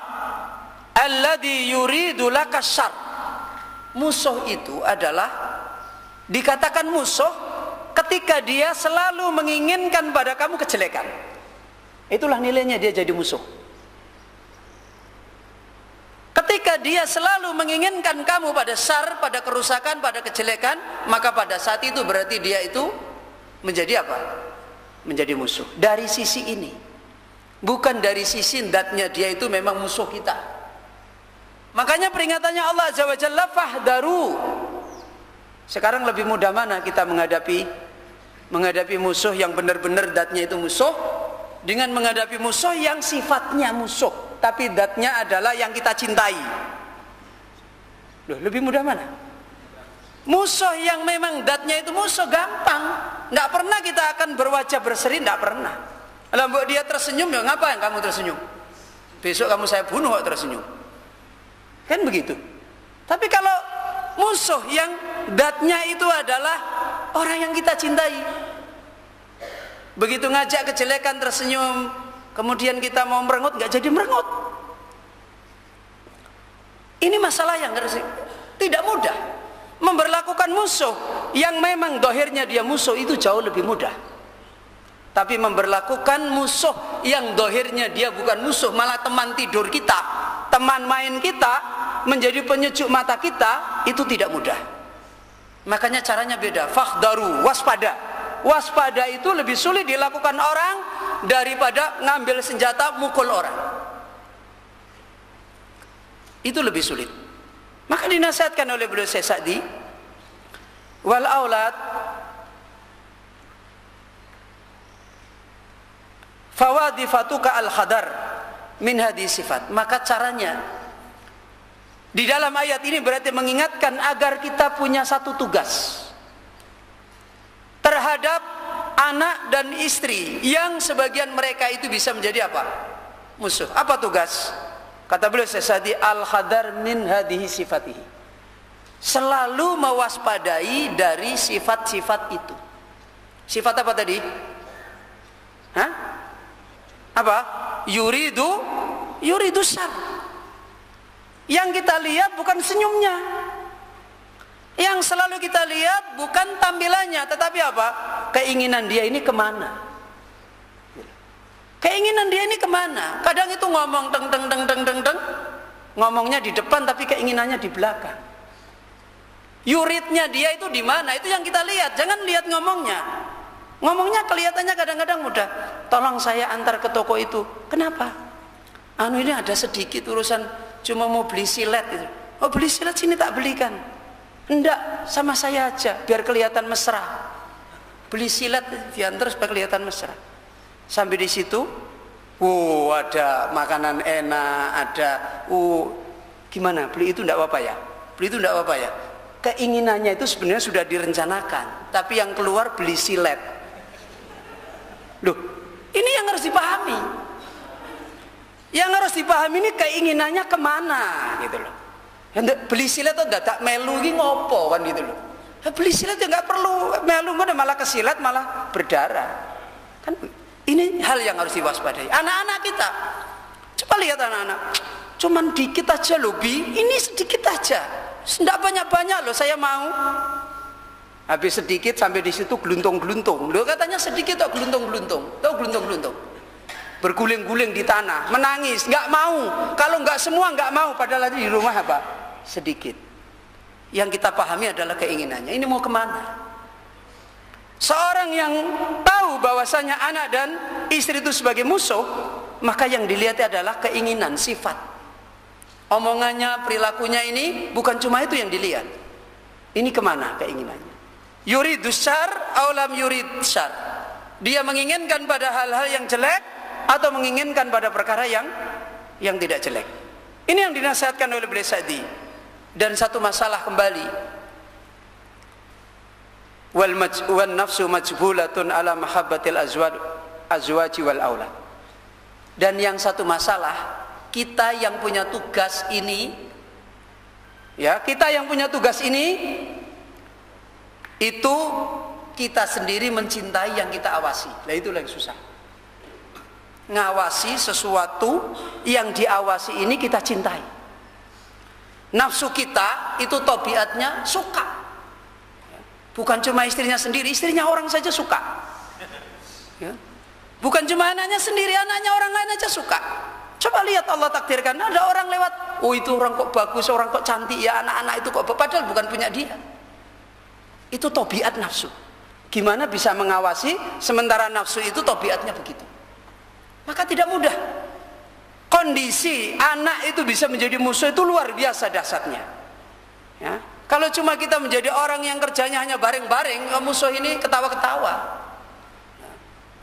Alladzi yuridu laka syarr. Musuh itu adalah dikatakan musuh ketika dia selalu menginginkan pada kamu kejelekan. Itulah nilainya dia jadi musuh. Ketika dia selalu menginginkan kamu pada syarr, pada kerusakan, pada kejelekan, maka pada saat itu berarti dia itu menjadi apa? Menjadi musuh. Dari sisi ini, bukan dari sisi zatnya dia itu memang musuh kita. Makanya peringatannya Allah Azza wa Jalla, fahdaru. Sekarang lebih mudah mana kita menghadapi musuh yang benar-benar zatnya itu musuh, dengan menghadapi musuh yang sifatnya musuh tapi zatnya adalah yang kita cintai. Loh, lebih mudah mana? Musuh yang memang zatnya itu musuh gampang, nggak pernah kita akan berwajah berseri, nggak pernah. Kalau mbok dia tersenyum, ya ngapain kamu tersenyum? Besok kamu saya bunuh kok tersenyum. Kan begitu. Tapi kalau musuh yang zatnya itu adalah orang yang kita cintai, begitu ngajak kejelekan tersenyum, kemudian kita mau merengut nggak jadi merengut. Ini masalah yang tidak mudah. Memberlakukan musuh yang memang dohirnya dia musuh itu jauh lebih mudah. Tapi memberlakukan musuh yang dohirnya dia bukan musuh, malah teman tidur kita, teman main kita, menjadi penyejuk mata kita, itu tidak mudah. Makanya caranya beda. Fakhdaru, waspada. Waspada itu lebih sulit dilakukan orang daripada ngambil senjata mukul orang. Itu lebih sulit. Maka dinasihatkan oleh beliau Syekh Sa'di, wal aulad fawadifatuka al khadar min hadhihi sifat. Maka caranya di dalam ayat ini berarti mengingatkan agar kita punya satu tugas terhadap anak dan istri yang sebagian mereka itu bisa menjadi apa? Musuh. Apa tugas? Kata beliau Syekh Sa'di, al-khadar min hadhihi sifatihi. Selalu mewaspadai dari sifat-sifat itu. Sifat apa tadi? Hah? Apa? Yuridu syarr. Yang kita lihat bukan senyumnya. Yang selalu kita lihat bukan tampilannya, tetapi apa? Keinginan dia ini kemana? Keinginan dia ini kemana? Kadang itu ngomong deng, ngomongnya di depan tapi keinginannya di belakang. Yuridnya dia itu di mana? Itu yang kita lihat. Jangan lihat ngomongnya. Ngomongnya kelihatannya kadang-kadang mudah. Tolong saya antar ke toko itu. Kenapa? Ini ada sedikit urusan cuma mau beli silet itu. Oh, beli silet sini tak belikan. Enggak, sama saya aja biar kelihatan mesra. Beli silet diantar supaya kelihatan mesra. Sampai di situ, ada makanan enak, ada gimana? Beli itu enggak apa-apa ya? Beli itu enggak apa-apa ya? Keinginannya itu sebenarnya sudah direncanakan, tapi yang keluar beli silet. Loh, ini yang harus dipahami. Yang harus dipahami ini keinginannya kemana gitu loh. Beli silet itu tak melu ini ngopo kan gitu loh. Beli silet ya nggak perlu melu, malah ke silet malah berdarah. Kan ini hal yang harus diwaspadai. Anak-anak kita, coba lihat anak-anak, cuman dikit aja loh Bi, ini sedikit aja, tidak banyak-banyak loh saya mau. Habis sedikit sampai di situ geluntung-geluntung. Loh katanya sedikit kok geluntung-geluntung, tahu geluntung-geluntung? Berguling-guling di tanah, menangis, nggak mau. Kalau nggak semua nggak mau, padahal di rumah apa? Sedikit. Yang kita pahami adalah keinginannya. Ini mau kemana? Seorang yang tahu bahwasanya anak dan istri itu sebagai musuh, maka yang dilihat adalah keinginan, sifat. Omongannya, perilakunya ini bukan cuma itu yang dilihat. Ini kemana keinginannya? Yuridus syar aw lam yurid syar. Dia menginginkan pada hal-hal yang jelek atau menginginkan pada perkara yang tidak jelek. Ini yang dinasihatkan oleh beliau Sa'di. Dan satu masalah kembali, wal nafsu majbulatun ala mahabbatil azwaji wal aulad. Dan yang satu masalah, kita yang punya tugas ini, ya, kita yang punya tugas ini, itu kita sendiri mencintai yang kita awasi. Nah, itulah yang susah. Ngawasi sesuatu yang diawasi ini kita cintai. Nafsu kita itu tabiatnya suka. Bukan cuma istrinya sendiri, istrinya orang saja suka. Ya. Bukan cuma anaknya sendiri, anaknya orang lain aja suka. Coba lihat Allah takdirkan, ada orang lewat, itu orang kok bagus, orang kok cantik ya, anak-anak itu kok, padahal bukan punya dia. Itu tabiat nafsu. Gimana bisa mengawasi sementara nafsu itu tabiatnya begitu? Maka tidak mudah. Kondisi anak itu bisa menjadi musuh itu luar biasa dahsyatnya. Ya. Kalau cuma kita menjadi orang yang kerjanya hanya baring-baring, musuh ini ketawa-ketawa.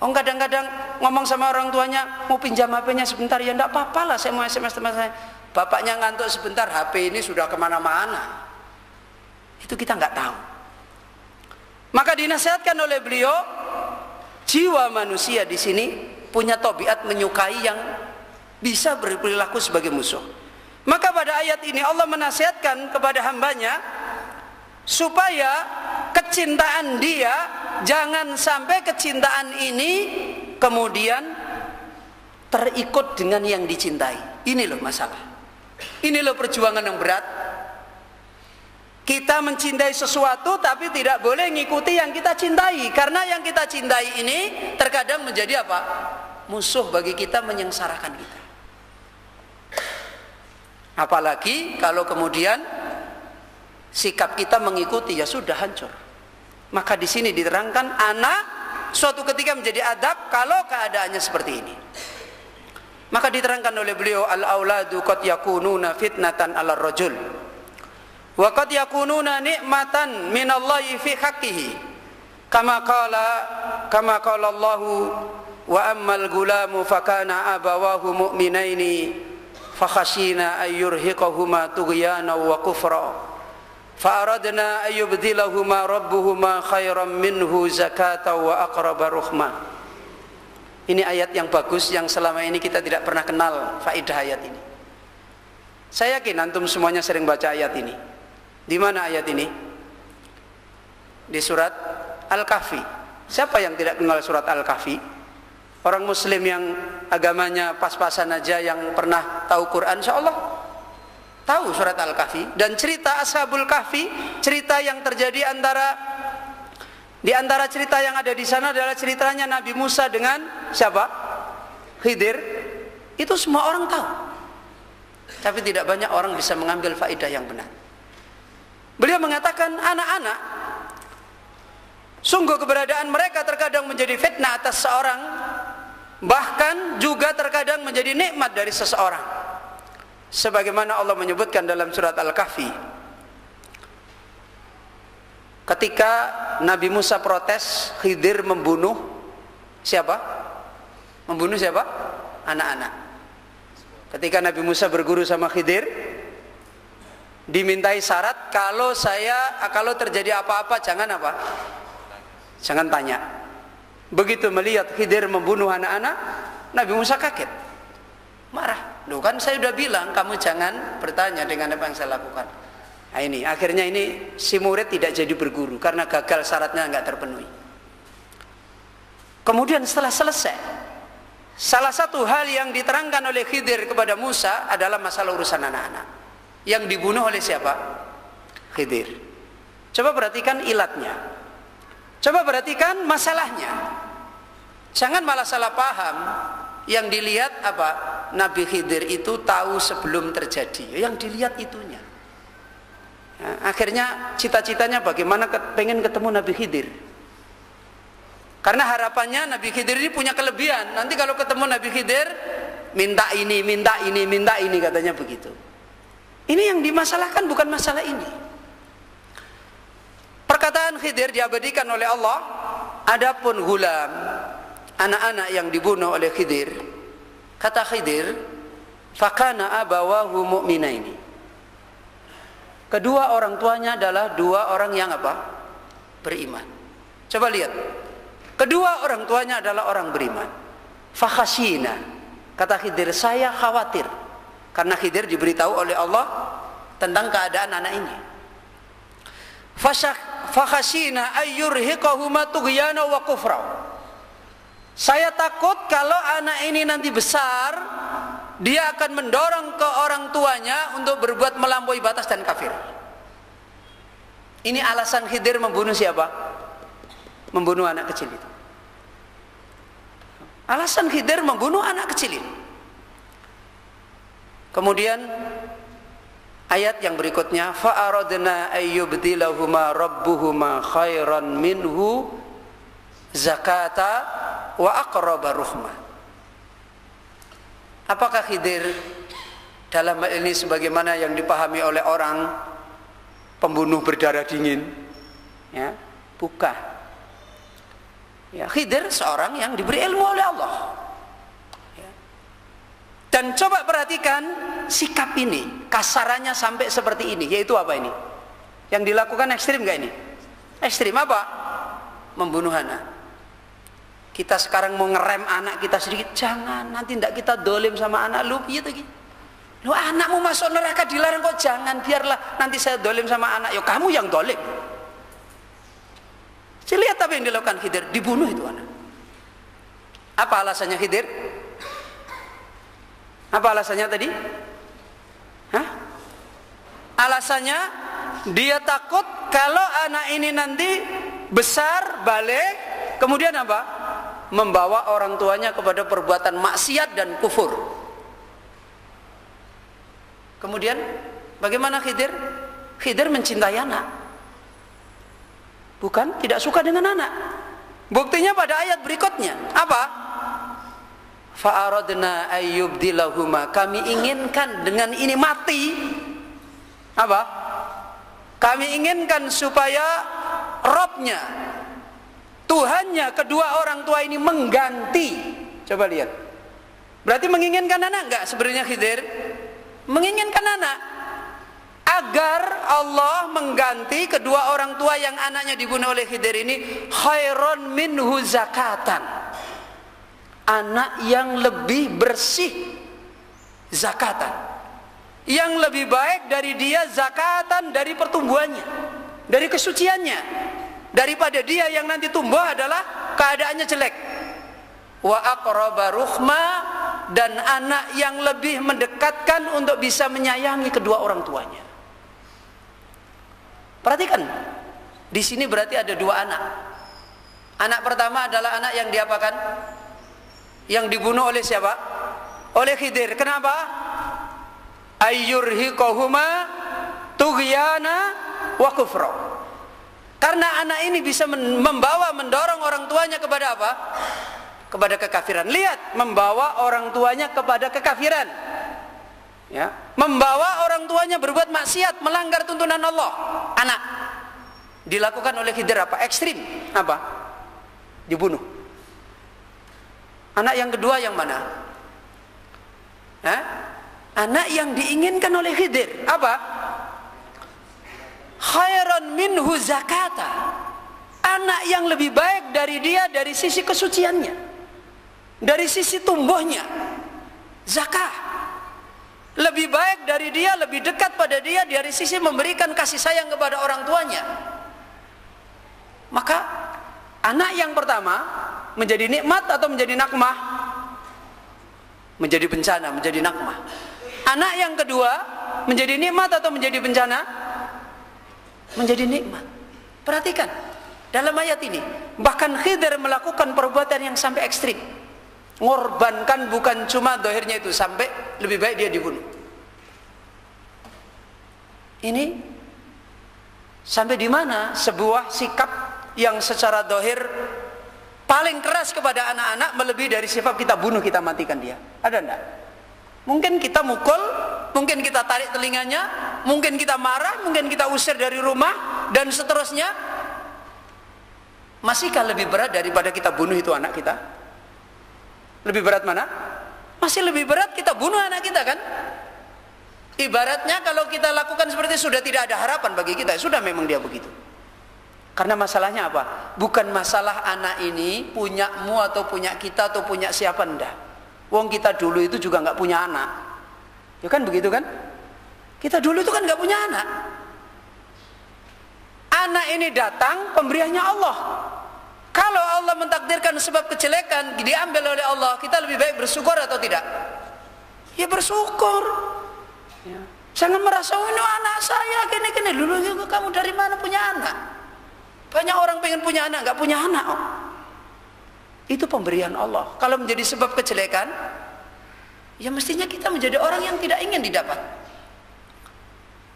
Kadang-kadang ngomong sama orang tuanya, mau pinjam HP-nya sebentar, ya enggak apa-apa lah, saya mau SMS teman saya. Bapaknya ngantuk sebentar, HP ini sudah kemana-mana. Itu kita nggak tahu. Maka dinasihatkan oleh beliau, jiwa manusia di sini punya tabiat menyukai yang bisa berperilaku sebagai musuh. Maka pada ayat ini Allah menasihatkan kepada hambanya supaya kecintaan dia, jangan sampai kecintaan ini kemudian terikut dengan yang dicintai. Ini loh masalah. Ini loh perjuangan yang berat. Kita mencintai sesuatu tapi tidak boleh ngikuti yang kita cintai, karena yang kita cintai ini terkadang menjadi apa? Musuh bagi kita, menyengsarakan kita. Apalagi kalau kemudian sikap kita mengikuti, ya sudah hancur. Maka di sini diterangkan anak suatu ketika menjadi adab kalau keadaannya seperti ini. Maka diterangkan oleh beliau, al-auladu qad yakununa fitnatan 'alal rajul wa qad yakununa ni'matan minallahi fi haqqihi kama qala Allahu wa ammal gulamu fakana abawahu mu'minaini fakhashina ayyurhiqahuma tughyana wa kufra fa'aradna ayyubdilahuma rabbuhuma khairan minhu zakata wa aqraba ruhma. Ini ayat yang bagus yang selama ini kita tidak pernah kenal faedah ayat ini. Saya yakin antum semuanya sering baca ayat ini. Di mana ayat ini? Di surat Al-Kahfi. Siapa yang tidak kenal surat Al-Kahfi? Orang muslim yang agamanya pas-pasan aja, yang pernah tahu Quran, insyaallah tahu surat Al-Kahfi. Dan cerita Ashabul Kahfi, cerita yang terjadi di antara cerita yang ada di sana adalah ceritanya Nabi Musa dengan siapa? Khidir. Itu semua orang tahu. Tapi tidak banyak orang bisa mengambil faedah yang benar. Beliau mengatakan, anak-anak sungguh keberadaan mereka terkadang menjadi fitnah atas seorang, bahkan juga terkadang menjadi nikmat dari seseorang. sebagaimana Allah menyebutkan dalam surat Al-Kahfi ketika Nabi Musa protes Khidir membunuh siapa? Membunuh siapa? Anak-anak. Ketika Nabi Musa berguru sama Khidir, dimintai syarat, kalau terjadi apa-apa jangan apa? Jangan tanya. Begitu melihat Khidir membunuh anak-anak, Nabi Musa kaget, marah. Loh, kan saya udah bilang kamu jangan bertanya dengan apa yang saya lakukan. Nah ini, akhirnya ini si murid tidak jadi berguru karena gagal syaratnya nggak terpenuhi. Kemudian setelah selesai, salah satu hal yang diterangkan oleh Khidir kepada Musa adalah masalah urusan anak-anak yang dibunuh oleh siapa? Khidir. Coba perhatikan ilatnya, coba perhatikan masalahnya. Jangan malah salah paham. Yang dilihat apa? Nabi Khidir itu tahu sebelum terjadi. Yang dilihat itunya. Nah, akhirnya cita-citanya bagaimana pengen ketemu Nabi Khidir. Karena harapannya Nabi Khidir ini punya kelebihan. Nanti kalau ketemu Nabi Khidir, minta ini katanya begitu. Ini yang dimasalahkan bukan masalah ini. Perkataan Khidir diabadikan oleh Allah. Adapun gulam, anak-anak yang dibunuh oleh Khidir, kata Khidir, fakana abawahu mu'minaini. Kedua orang tuanya adalah dua orang yang apa? Beriman. Coba lihat. Kedua orang tuanya adalah orang beriman. Fakhashina. Kata Khidir, saya khawatir. Karena Khidir diberitahu oleh Allah tentang keadaan anak ini. Fakhashina ayyurhiqahuma tughyana wa kufra. Saya takut kalau anak ini nanti besar, dia akan mendorong ke orang tuanya untuk berbuat melampaui batas dan kafir. Ini alasan Khidir membunuh siapa? Membunuh anak kecil itu. Alasan Khidir membunuh anak kecil itu. Kemudian ayat yang berikutnya, fa'aradna ayyubdilahuma rabbuhuma khairan minhu zakata wa aqraba ruhmah. Apakah Khidir dalam hal ini sebagaimana yang dipahami oleh orang pembunuh berdarah dingin? Ya, bukan. Ya, Khidir seorang yang diberi ilmu oleh Allah. Ya. Dan coba perhatikan sikap ini, kasarannya sampai seperti ini, yaitu apa ini? Yang dilakukan ekstrim gak ini? Ekstrim apa? Membunuh anak. Kita sekarang mau ngerem anak kita sedikit, jangan, nanti tidak kita dolim sama anak lu, gitu gitu. Lu anakmu masuk neraka dilarang kok, jangan, biarlah nanti saya dolim sama anak. Yo kamu yang dolim. Saya lihat apa yang dilakukan Khidir, dibunuh itu anak. Apa alasannya Khidir? Apa alasannya tadi? Hah? Alasannya dia takut kalau anak ini nanti besar, balik, kemudian apa? Membawa orang tuanya kepada perbuatan maksiat dan kufur. Kemudian bagaimana Khidir? Khidir mencintai anak, bukan tidak suka dengan anak. Buktinya pada ayat berikutnya apa? Fa'aradna ayyubdilahuma, kami inginkan dengan ini mati. Apa? Kami inginkan supaya Robnya, Tuhannya kedua orang tua ini mengganti. Coba lihat. Berarti menginginkan anak enggak sebenarnya Khidir? Menginginkan anak. Agar Allah mengganti kedua orang tua yang anaknya dibunuh oleh Khidir ini khairon minhu zakatan. Anak yang lebih bersih zakatan. Yang lebih baik dari dia zakatan, dari pertumbuhannya, dari kesuciannya, daripada dia yang nanti tumbuh adalah keadaannya jelek. Wa aqraba ruhma, dan anak yang lebih mendekatkan untuk bisa menyayangi kedua orang tuanya. Perhatikan, di sini berarti ada dua anak. Anak pertama adalah anak yang diapakan? Yang dibunuh oleh siapa? Oleh Khidir. Kenapa? Ayyurhiqahuma tughyana wa kufra. Karena anak ini bisa mendorong orang tuanya kepada apa? Kepada kekafiran. Lihat, membawa orang tuanya kepada kekafiran. Ya, membawa orang tuanya berbuat maksiat, melanggar tuntunan Allah. Anak dilakukan oleh Khidir apa? Ekstrim. Apa? Dibunuh. Anak yang kedua yang mana? Hah? Anak yang diinginkan oleh Khidir apa? Khairan minhu zakata. Anak yang lebih baik dari dia dari sisi kesuciannya, dari sisi tumbuhnya. Zakah. Lebih baik dari dia, lebih dekat pada dia dari sisi memberikan kasih sayang kepada orang tuanya. Maka anak yang pertama menjadi nikmat atau menjadi nakmah? Menjadi bencana, menjadi nakmah. Anak yang kedua menjadi nikmat atau menjadi bencana? Menjadi nikmat. Perhatikan dalam ayat ini, bahkan Khidir melakukan perbuatan yang sampai ekstrim. Ngorbankan bukan cuma dohirnya itu, sampai lebih baik dia dibunuh. Ini sampai di mana sebuah sikap yang secara dohir paling keras kepada anak-anak melebihi dari sifat kita bunuh, kita matikan dia. Ada enggak? Mungkin kita mukul, mungkin kita tarik telinganya, mungkin kita marah, mungkin kita usir dari rumah dan seterusnya. Masihkah lebih berat daripada kita bunuh itu anak kita? Lebih berat mana? Masih lebih berat kita bunuh anak kita kan? Ibaratnya kalau kita lakukan seperti itu sudah tidak ada harapan bagi kita. Sudah memang dia begitu. Karena masalahnya apa? Bukan masalah anak ini punyamu atau punya kita atau punya siapa, enggak. Wong kita dulu itu juga nggak punya anak. Ya kan begitu kan? Kita dulu itu kan nggak punya anak. Anak ini datang pemberiannya Allah. Kalau Allah mentakdirkan sebab kejelekan diambil oleh Allah, kita lebih baik bersyukur atau tidak? Ya bersyukur. Ya. Jangan merasa, oh ini anak saya gini-gini. Dulu juga kamu dari mana punya anak? Banyak orang pengen punya anak, nggak punya anak. Oh. Itu pemberian Allah. Kalau menjadi sebab kejelekan, ya mestinya kita menjadi orang yang tidak ingin didapat.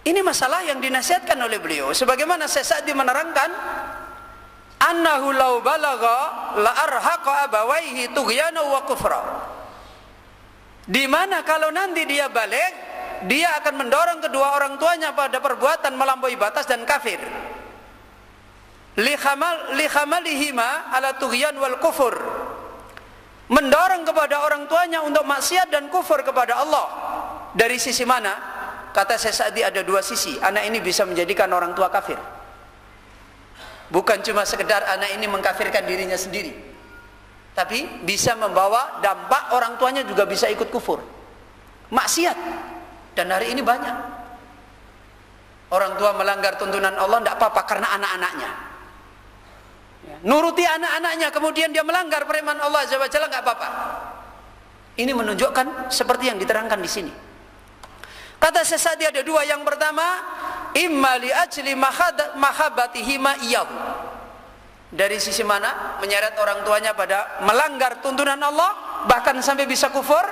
Ini masalah yang dinasihatkan oleh beliau. Sebagaimana Syekh Sa'di menerangkan, annahu law balagha la arhaqa abawaihi tughyana wa kufra. Di mana kalau nanti dia balik, dia akan mendorong kedua orang tuanya pada perbuatan melampaui batas dan kafir. Li khamalihima ala tughyan wal kufur. Mendorong kepada orang tuanya untuk maksiat dan kufur kepada Allah. Dari sisi mana? Kata Syekh Sa'di ada dua sisi. Anak ini bisa menjadikan orang tua kafir. Bukan cuma sekedar anak ini mengkafirkan dirinya sendiri, tapi bisa membawa dampak orang tuanya juga bisa ikut kufur, maksiat. Dan hari ini banyak orang tua melanggar tuntunan Allah, tidak apa-apa karena anak-anaknya ya, nuruti anak-anaknya, kemudian dia melanggar firman Allah Azza wa Jalla, nggak apa-apa. Ini menunjukkan seperti yang diterangkan di sini. Kata Syekh Sa'di ada dua. Yang pertama, imma li ajli mahabbatihima iyyahu. Dari sisi mana? Menyeret orang tuanya pada melanggar tuntunan Allah, bahkan sampai bisa kufur.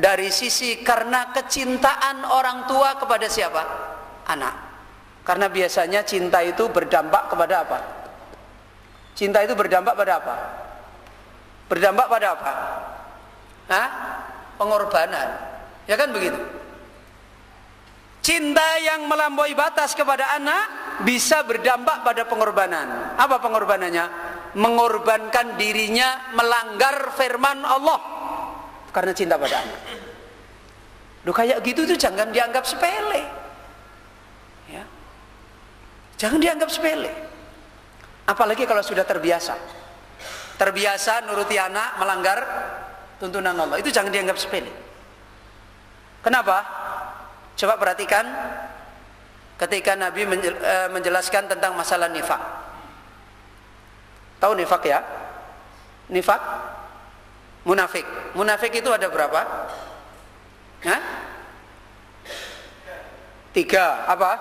Dari sisi karena kecintaan orang tua kepada siapa? Anak. Karena biasanya cinta itu berdampak kepada apa? Cinta itu berdampak pada apa? Berdampak pada apa? Hah? Pengorbanan. Ya kan begitu? Cinta yang melampaui batas kepada anak bisa berdampak pada pengorbanan. Apa pengorbanannya? Mengorbankan dirinya melanggar firman Allah karena cinta pada anak. Loh kayak gitu tuh jangan dianggap sepele. Ya. Jangan dianggap sepele. Apalagi kalau sudah terbiasa. Terbiasa nuruti anak melanggar tuntunan Allah. Itu jangan dianggap sepele. Kenapa? Coba perhatikan ketika Nabi menjelaskan tentang masalah nifak. Tahu nifak ya? Nifak? Munafik. Munafik itu ada berapa? Hah? 3. Apa?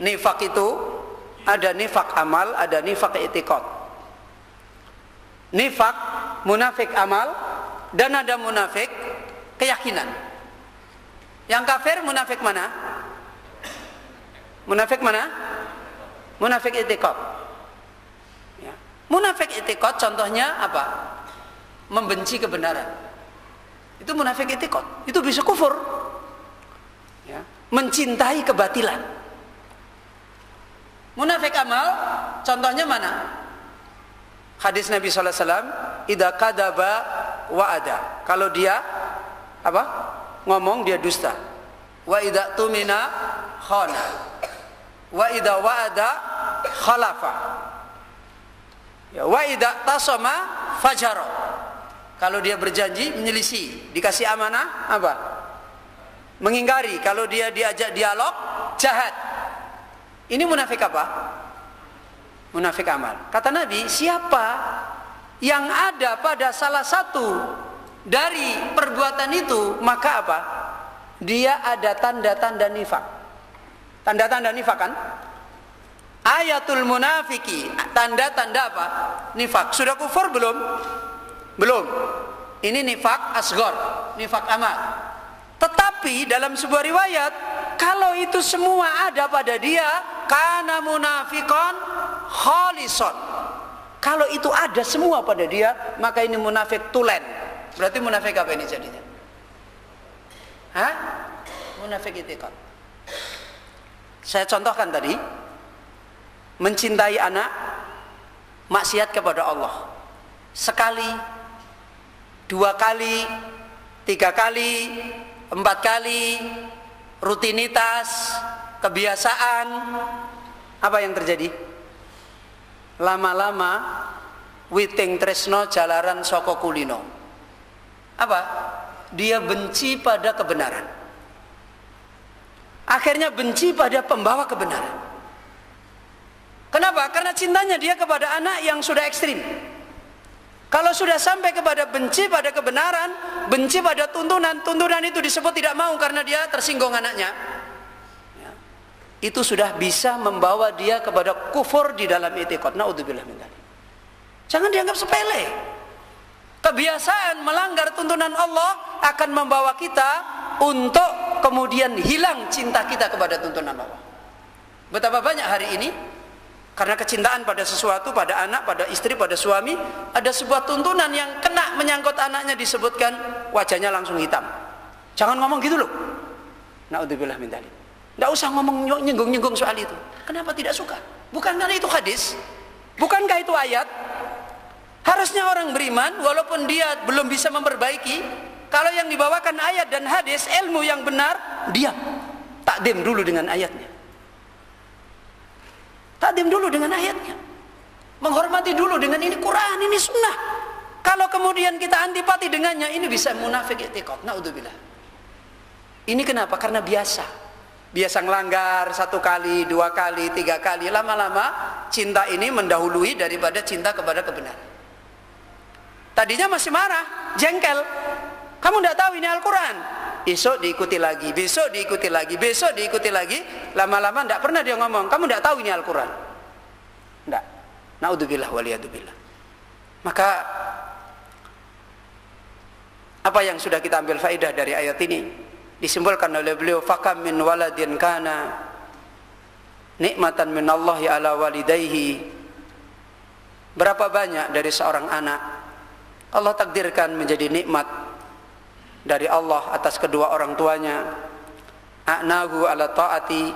Nifak itu ada nifak amal, ada nifak i'tiqad. Nifak munafik amal dan ada munafik keyakinan. Yang kafir munafik mana? Munafik mana? Munafik i'tiqad. Ya. Munafik i'tiqad contohnya apa? membenci kebenaran. Itu munafik i'tiqad. Itu bisa kufur. Ya, mencintai kebatilan. Munafik amal, contohnya mana? Hadis Nabi sallallahu alaihi wasallam, "Idza kadzaba wa'ada." Kalau dia apa? Ngomong dia dusta. Wa idza tumina khana. Wa idza wa'ada khalafa. Ya, wa idza tasama fajara. Kalau dia berjanji menyelisih, dikasih amanah apa? Mengingkari. Kalau dia diajak dialog, jahat. Ini munafik apa? Munafik amal. Kata Nabi, siapa yang ada pada salah satu dari perbuatan itu, maka apa? Dia ada tanda-tanda nifak. Tanda-tanda nifak kan? Ayatul munafiki, tanda-tanda apa? Nifak. Sudah kufur belum? Belum. Ini nifak asghar, nifak amal. Tetapi dalam sebuah riwayat, kalau itu semua ada pada dia, kana munafiqan khalison. Kalau itu ada semua pada dia, maka ini munafik tulen. Berarti munafik apa ini jadinya? Hah? Munafik i'tiqad. Saya contohkan tadi, mencintai anak, maksiat kepada Allah. Sekali, 2 kali, 3 kali, 4 kali, rutinitas, kebiasaan. Apa yang terjadi? Lama-lama witing tresno jalaran soko kulino. Apa? Dia benci pada kebenaran. Akhirnya benci pada pembawa kebenaran. Kenapa? Karena cintanya dia kepada anak yang sudah ekstrim. Kalau sudah sampai kepada benci pada kebenaran, benci pada tuntunan, tuntunan itu disebut tidak mau karena dia tersinggung anaknya. Ya. Itu sudah bisa membawa dia kepada kufur di dalam i'tiqad. Naudzubillah min dzalik. Jangan dianggap sepele. Kebiasaan melanggar tuntunan Allah akan membawa kita untuk kemudian hilang cinta kita kepada tuntunan Allah. Betapa banyak hari ini karena kecintaan pada sesuatu, pada anak, pada istri, pada suami, ada sebuah tuntunan yang kena menyangkut anaknya, disebutkan wajahnya langsung hitam. Jangan ngomong gitu loh. Naudzubillah min dzalik. Enggak usah ngomong nyinggung-nyinggung soal itu. Kenapa tidak suka? Bukankah itu hadis? Bukankah itu ayat? Harusnya orang beriman walaupun dia belum bisa memperbaiki, kalau yang dibawakan ayat dan hadis, ilmu yang benar, diam. Takdim dulu dengan ayatnya. Takdim dulu dengan ayatnya. Menghormati dulu dengan ini Quran, ini sunnah. Kalau kemudian kita antipati dengannya, ini bisa munafik i'tiqad. Naudzubillah. Ini kenapa? Karena biasa. Biasa ngelanggar 1 kali, 2 kali, 3 kali. Lama-lama cinta ini mendahului daripada cinta kepada kebenaran. Tadinya masih marah, jengkel. Kamu tidak tahu ini Al-Quran. Besok diikuti lagi, besok diikuti lagi, besok diikuti lagi. Lama-lama tidak pernah dia ngomong, kamu tidak tahu ini Al-Quran. Tidak. Naudzubillah waliyadzubillah. Maka apa yang sudah kita ambil faedah dari ayat ini disimpulkan oleh beliau, fakam min waladin kana nikmatan min Allahi ala walidayhi. Berapa banyak dari seorang anak Allah takdirkan menjadi nikmat dari Allah atas kedua orang tuanya. A'nahu ala ta'ati,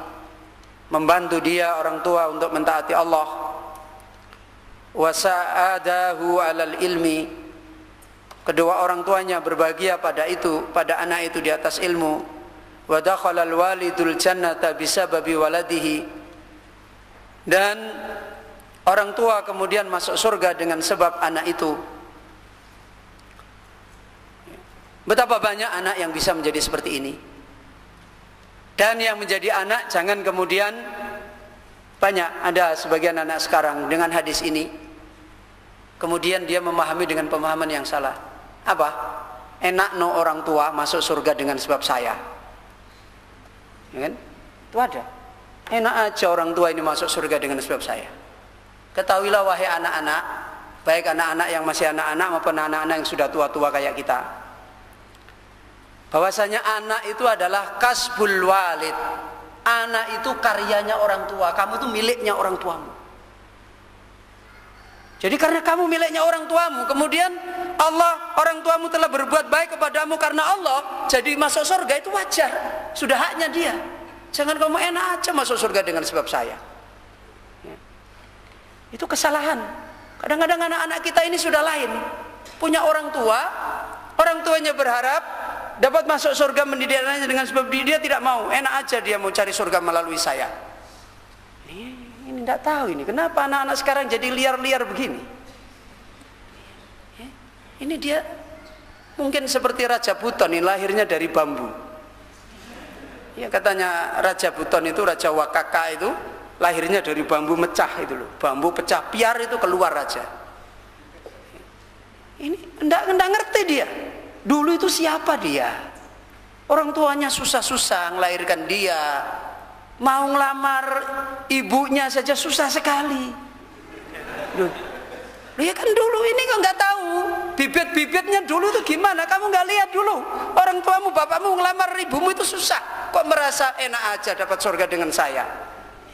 membantu dia orang tua untuk mentaati Allah. Wa sa'adahu alal ilmi, kedua orang tuanya berbahagia pada itu, pada anak itu di atas ilmu. Wa dakhalal walidul jannata bisababi waladihi, dan orang tua kemudian masuk surga dengan sebab anak itu. Betapa banyak anak yang bisa menjadi seperti ini. Dan yang menjadi anak jangan kemudian banyak, ada sebagian anak sekarang dengan hadis ini kemudian dia memahami dengan pemahaman yang salah. Apa? Enak no orang tua masuk surga dengan sebab saya. Ya kan? Itu ada. Enak aja orang tua ini masuk surga dengan sebab saya. Ketahuilah wahai anak-anak, baik anak-anak yang masih anak-anak maupun anak-anak yang sudah tua-tua kayak kita, bahwasanya anak itu adalah kasbul walid. Anak itu karyanya orang tua. Kamu itu miliknya orang tuamu. Jadi karena kamu miliknya orang tuamu, kemudian orang tuamu telah berbuat baik kepadamu karena Allah, jadi masuk surga, itu wajar, sudah haknya dia. Jangan kamu enak aja masuk surga dengan sebab saya. Itu kesalahan. Kadang-kadang anak-anak kita ini sudah lain, punya orang tuanya berharap dapat masuk surga mendidik anaknya dengan sebab dia tidak mau, enak aja dia mau cari surga melalui saya. Ini tidak tahu ini kenapa anak-anak sekarang jadi liar-liar begini. Ini dia mungkin seperti Raja Buton, ini lahirnya dari bambu. Ya katanya Raja Buton itu, Raja Wakaka itu lahirnya dari bambu mecah itu loh, bambu pecah piar itu keluar raja. Ini enggak ngerti dia. Dulu itu siapa dia? Orang tuanya susah-susah melahirkan dia. Mau ngelamar ibunya saja susah sekali. Loh ya kan dulu ini kok nggak tahu bibit-bibitnya dulu itu gimana? Kamu nggak lihat dulu orang tuamu, bapakmu ngelamar ibumu itu susah. Kok merasa enak aja dapat surga dengan saya?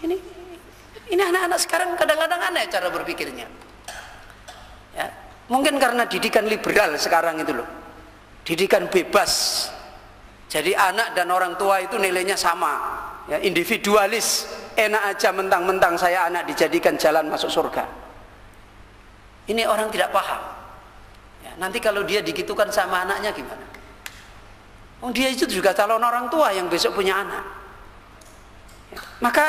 Ini anak-anak sekarang kadang-kadang aneh cara berpikirnya. Ya, mungkin karena didikan liberal sekarang itu loh, didikan bebas. Jadi anak dan orang tua itu nilainya sama, ya, individualis. Enak aja mentang-mentang saya anak dijadikan jalan masuk surga. Ini orang tidak paham. Ya, nanti kalau dia digitukan sama anaknya gimana? Dia itu juga calon orang tua yang besok punya anak. Ya, maka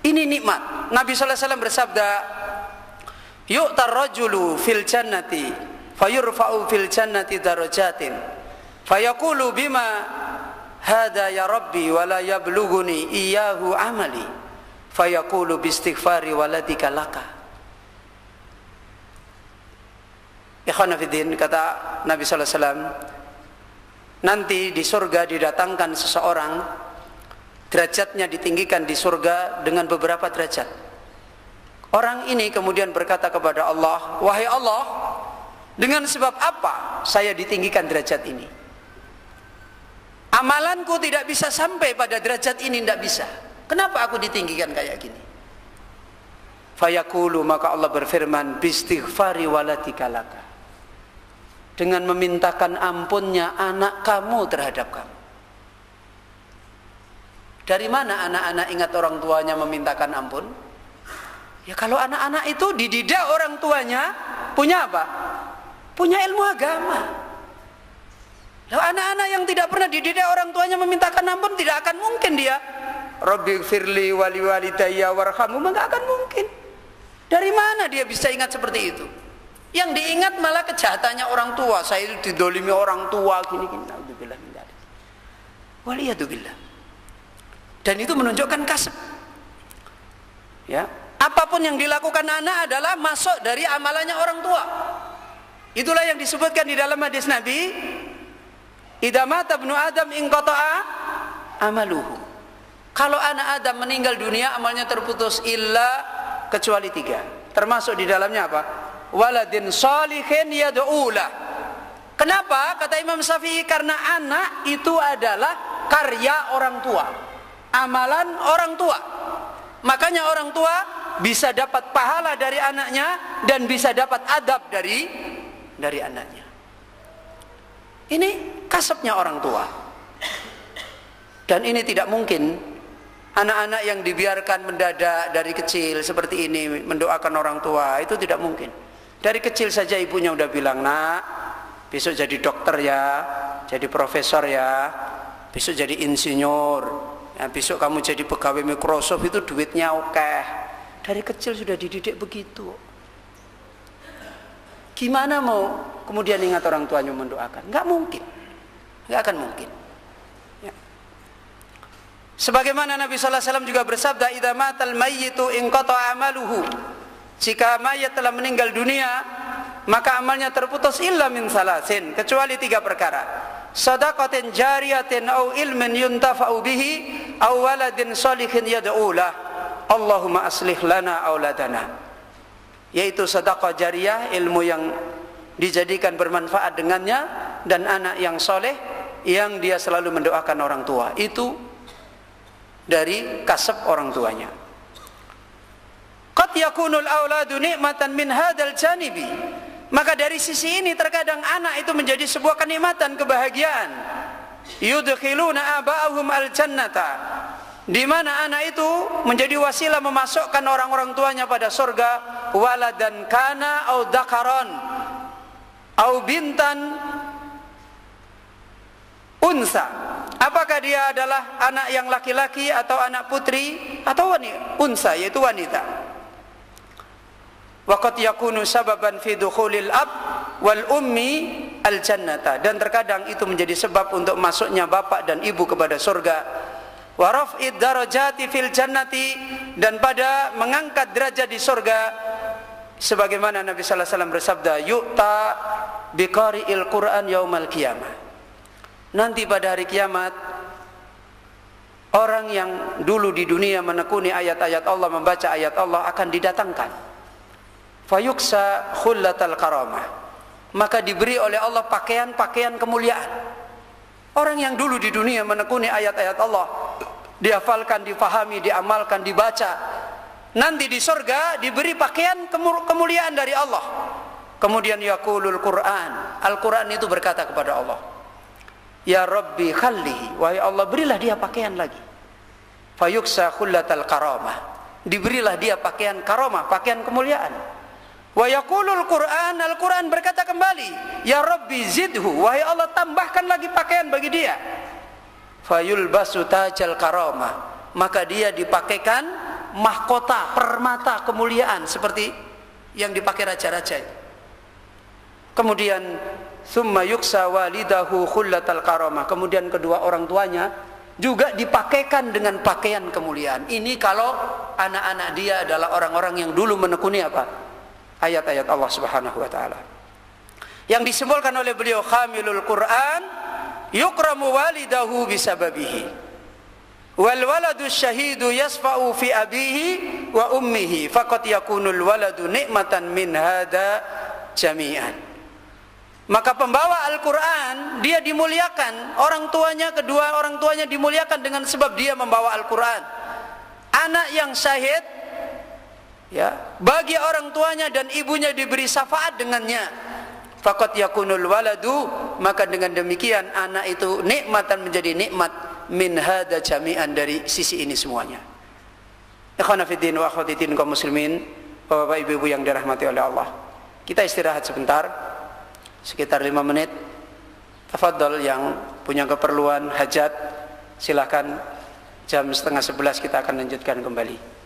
ini nikmat. Nabi sallallahu alaihi wasallam bersabda, "Yu'tar rajulu fil jannati fayurfa'u fil jannati darajatin fayaqulu bima hadha ya rabbi wa la yablughuni iyyahu amali fayaqulu biistighfari waladika laka." Ikhwan fillah, kata Nabi sallallahu alaihi wasallam, nanti di surga didatangkan seseorang, derajatnya ditinggikan di surga dengan beberapa derajat. Orang ini kemudian berkata kepada Allah, "Wahai Allah, dengan sebab apa saya ditinggikan derajat ini? Amalanku tidak bisa sampai pada derajat ini, tidak bisa. Kenapa aku ditinggikan kayak gini?" Fayaqulu, maka Allah berfirman, "Bistighfari waladika laka." Dengan memintakan ampunnya anak kamu terhadap kamu. Dari mana anak-anak ingat orang tuanya memintakan ampun? Ya kalau anak-anak itu dididik orang tuanya punya apa? Punya ilmu agama. Kalau anak-anak yang tidak pernah dididik orang tuanya memintakan ampun, tidak akan mungkin dia Rabbighfirli wali walidayya warhamhum, enggak akan mungkin. Dari mana dia bisa ingat seperti itu? Yang diingat malah kejahatannya orang tua. Saya itu didolimi orang tua gini-gini. Naudzubillah min dzalik. Waliyadzubillah. Dan itu menunjukkan kasab. Ya, apapun yang dilakukan anak adalah masuk dari amalannya orang tua. Itulah yang disebutkan di dalam hadis Nabi, "Idza mata ibnu Adam inqata'a amaluhu." Kalau anak Adam meninggal dunia, amalnya terputus illa kecuali 3. Termasuk di dalamnya apa? Waladin shalihin yad'ulah. Kenapa? Kata Imam Syafi'i, karena anak itu adalah karya orang tua, amalan orang tua. Makanya orang tua bisa dapat pahala dari anaknya dan bisa dapat adab dari anaknya. Ini kasabnya orang tua. Dan ini tidak mungkin anak-anak yang dibiarkan mendadak dari kecil seperti ini mendoakan orang tua, itu tidak mungkin. Dari kecil saja ibunya udah bilang, "Nak, besok jadi dokter ya, jadi profesor ya, besok jadi insinyur, ya, besok kamu jadi pegawai Microsoft, itu duitnya oke." Dari kecil sudah dididik begitu. Gimana mau kemudian ingat orang tuanya mendoakan? Nggak mungkin, nggak akan mungkin. Ya. Sebagaimana Nabi sallallahu alaihi wasallam juga bersabda, "Idza matal mayyitu inqata'a amaluhu." Jika mayat telah meninggal dunia, maka amalnya terputus illa min salasin, kecuali 3 perkara. Shadaqatin jariyatin au ilmin yuntafa'u bihi au waladin shalihin yad'ulah. Allahumma aslih lana auladana. Yaitu sedekah jariyah, ilmu yang dijadikan bermanfaat dengannya, dan anak yang soleh yang dia selalu mendoakan orang tua. Itu dari kasab orang tuanya. Qad qad yakunul auladu ni'matan min hadzal janibi. Maka dari sisi ini terkadang anak itu menjadi sebuah kenikmatan, kebahagiaan. Yudkhiluna aba'ahum al-jannata, di mana anak itu menjadi wasilah memasukkan orang-orang tuanya pada surga. Waladan kana au dzakaron au bintan unsa. Apakah dia adalah anak yang laki-laki atau anak putri atau wanita? Unsa, yaitu wanita. Waqad yakunu sababan fi dukhulil ab wal ummi al jannata, dan terkadang itu menjadi sebab untuk masuknya bapak dan ibu kepada surga. Wa raf'id darajati fil jannati, dan pada mengangkat derajat di surga, sebagaimana Nabi sallallahu alaihi wasallam bersabda, yu'ta biqari'il Qur'an yaumal qiyamah. Nanti pada hari kiamat, orang yang dulu di dunia menekuni ayat-ayat Allah, membaca ayat Allah, akan didatangkan. Fayuksa khullatal karamah, maka diberi oleh Allah pakaian-pakaian kemuliaan. Orang yang dulu di dunia menekuni ayat-ayat Allah, dihafalkan, difahami, diamalkan, dibaca, nanti di surga diberi pakaian kemuliaan dari Allah. Kemudian yaqulul Qur'an, Al-Quran itu berkata kepada Allah, ya Rabbi khallihi, wahai Allah berilah dia pakaian lagi. Fayuksa khullatal karamah, diberilah dia pakaian karamah, pakaian kemuliaan. Wa yaqulul Qur'an, Al-Quran berkata kembali, ya Rabbi zidhu, wahai Allah tambahkan lagi pakaian bagi dia. Fayulbasu tajal karamah, maka dia dipakaikan mahkota, permata kemuliaan seperti yang dipakai raja-raja. Kemudian summa yuksa walidahu khullatal karamah, kemudian kedua orang tuanya juga dipakaikan dengan pakaian kemuliaan. Ini kalau anak-anak dia adalah orang-orang yang dulu menekuni apa? Ayat-ayat Allah Subhanahu wa taala. Yang disimbolkan oleh beliau, khamilul Quran yukramu walidahu bisababihi. Wal waladu syahidu yasfa'u fi abihi wa ummihi, faqad yakunul waladu ni'matan min hada jami'an. Maka pembawa Al-Quran dia dimuliakan, orang tuanya, kedua orang tuanya dimuliakan dengan sebab dia membawa Al-Quran. Anak yang syahid, ya, bagi orang tuanya dan ibunya diberi syafaat dengannya. Faqad yakunul waladu, maka dengan demikian anak itu nikmatan, menjadi nikmat min hada jami'an, dari sisi ini semuanya. Ikhwana fiddin wa akhwati din kaum muslimin, Bapak Ibu yang dirahmati oleh Allah. Kita istirahat sebentar, sekitar 5 menit. Tafadhol yang punya keperluan hajat, silakan. Jam 10:30 kita akan lanjutkan kembali.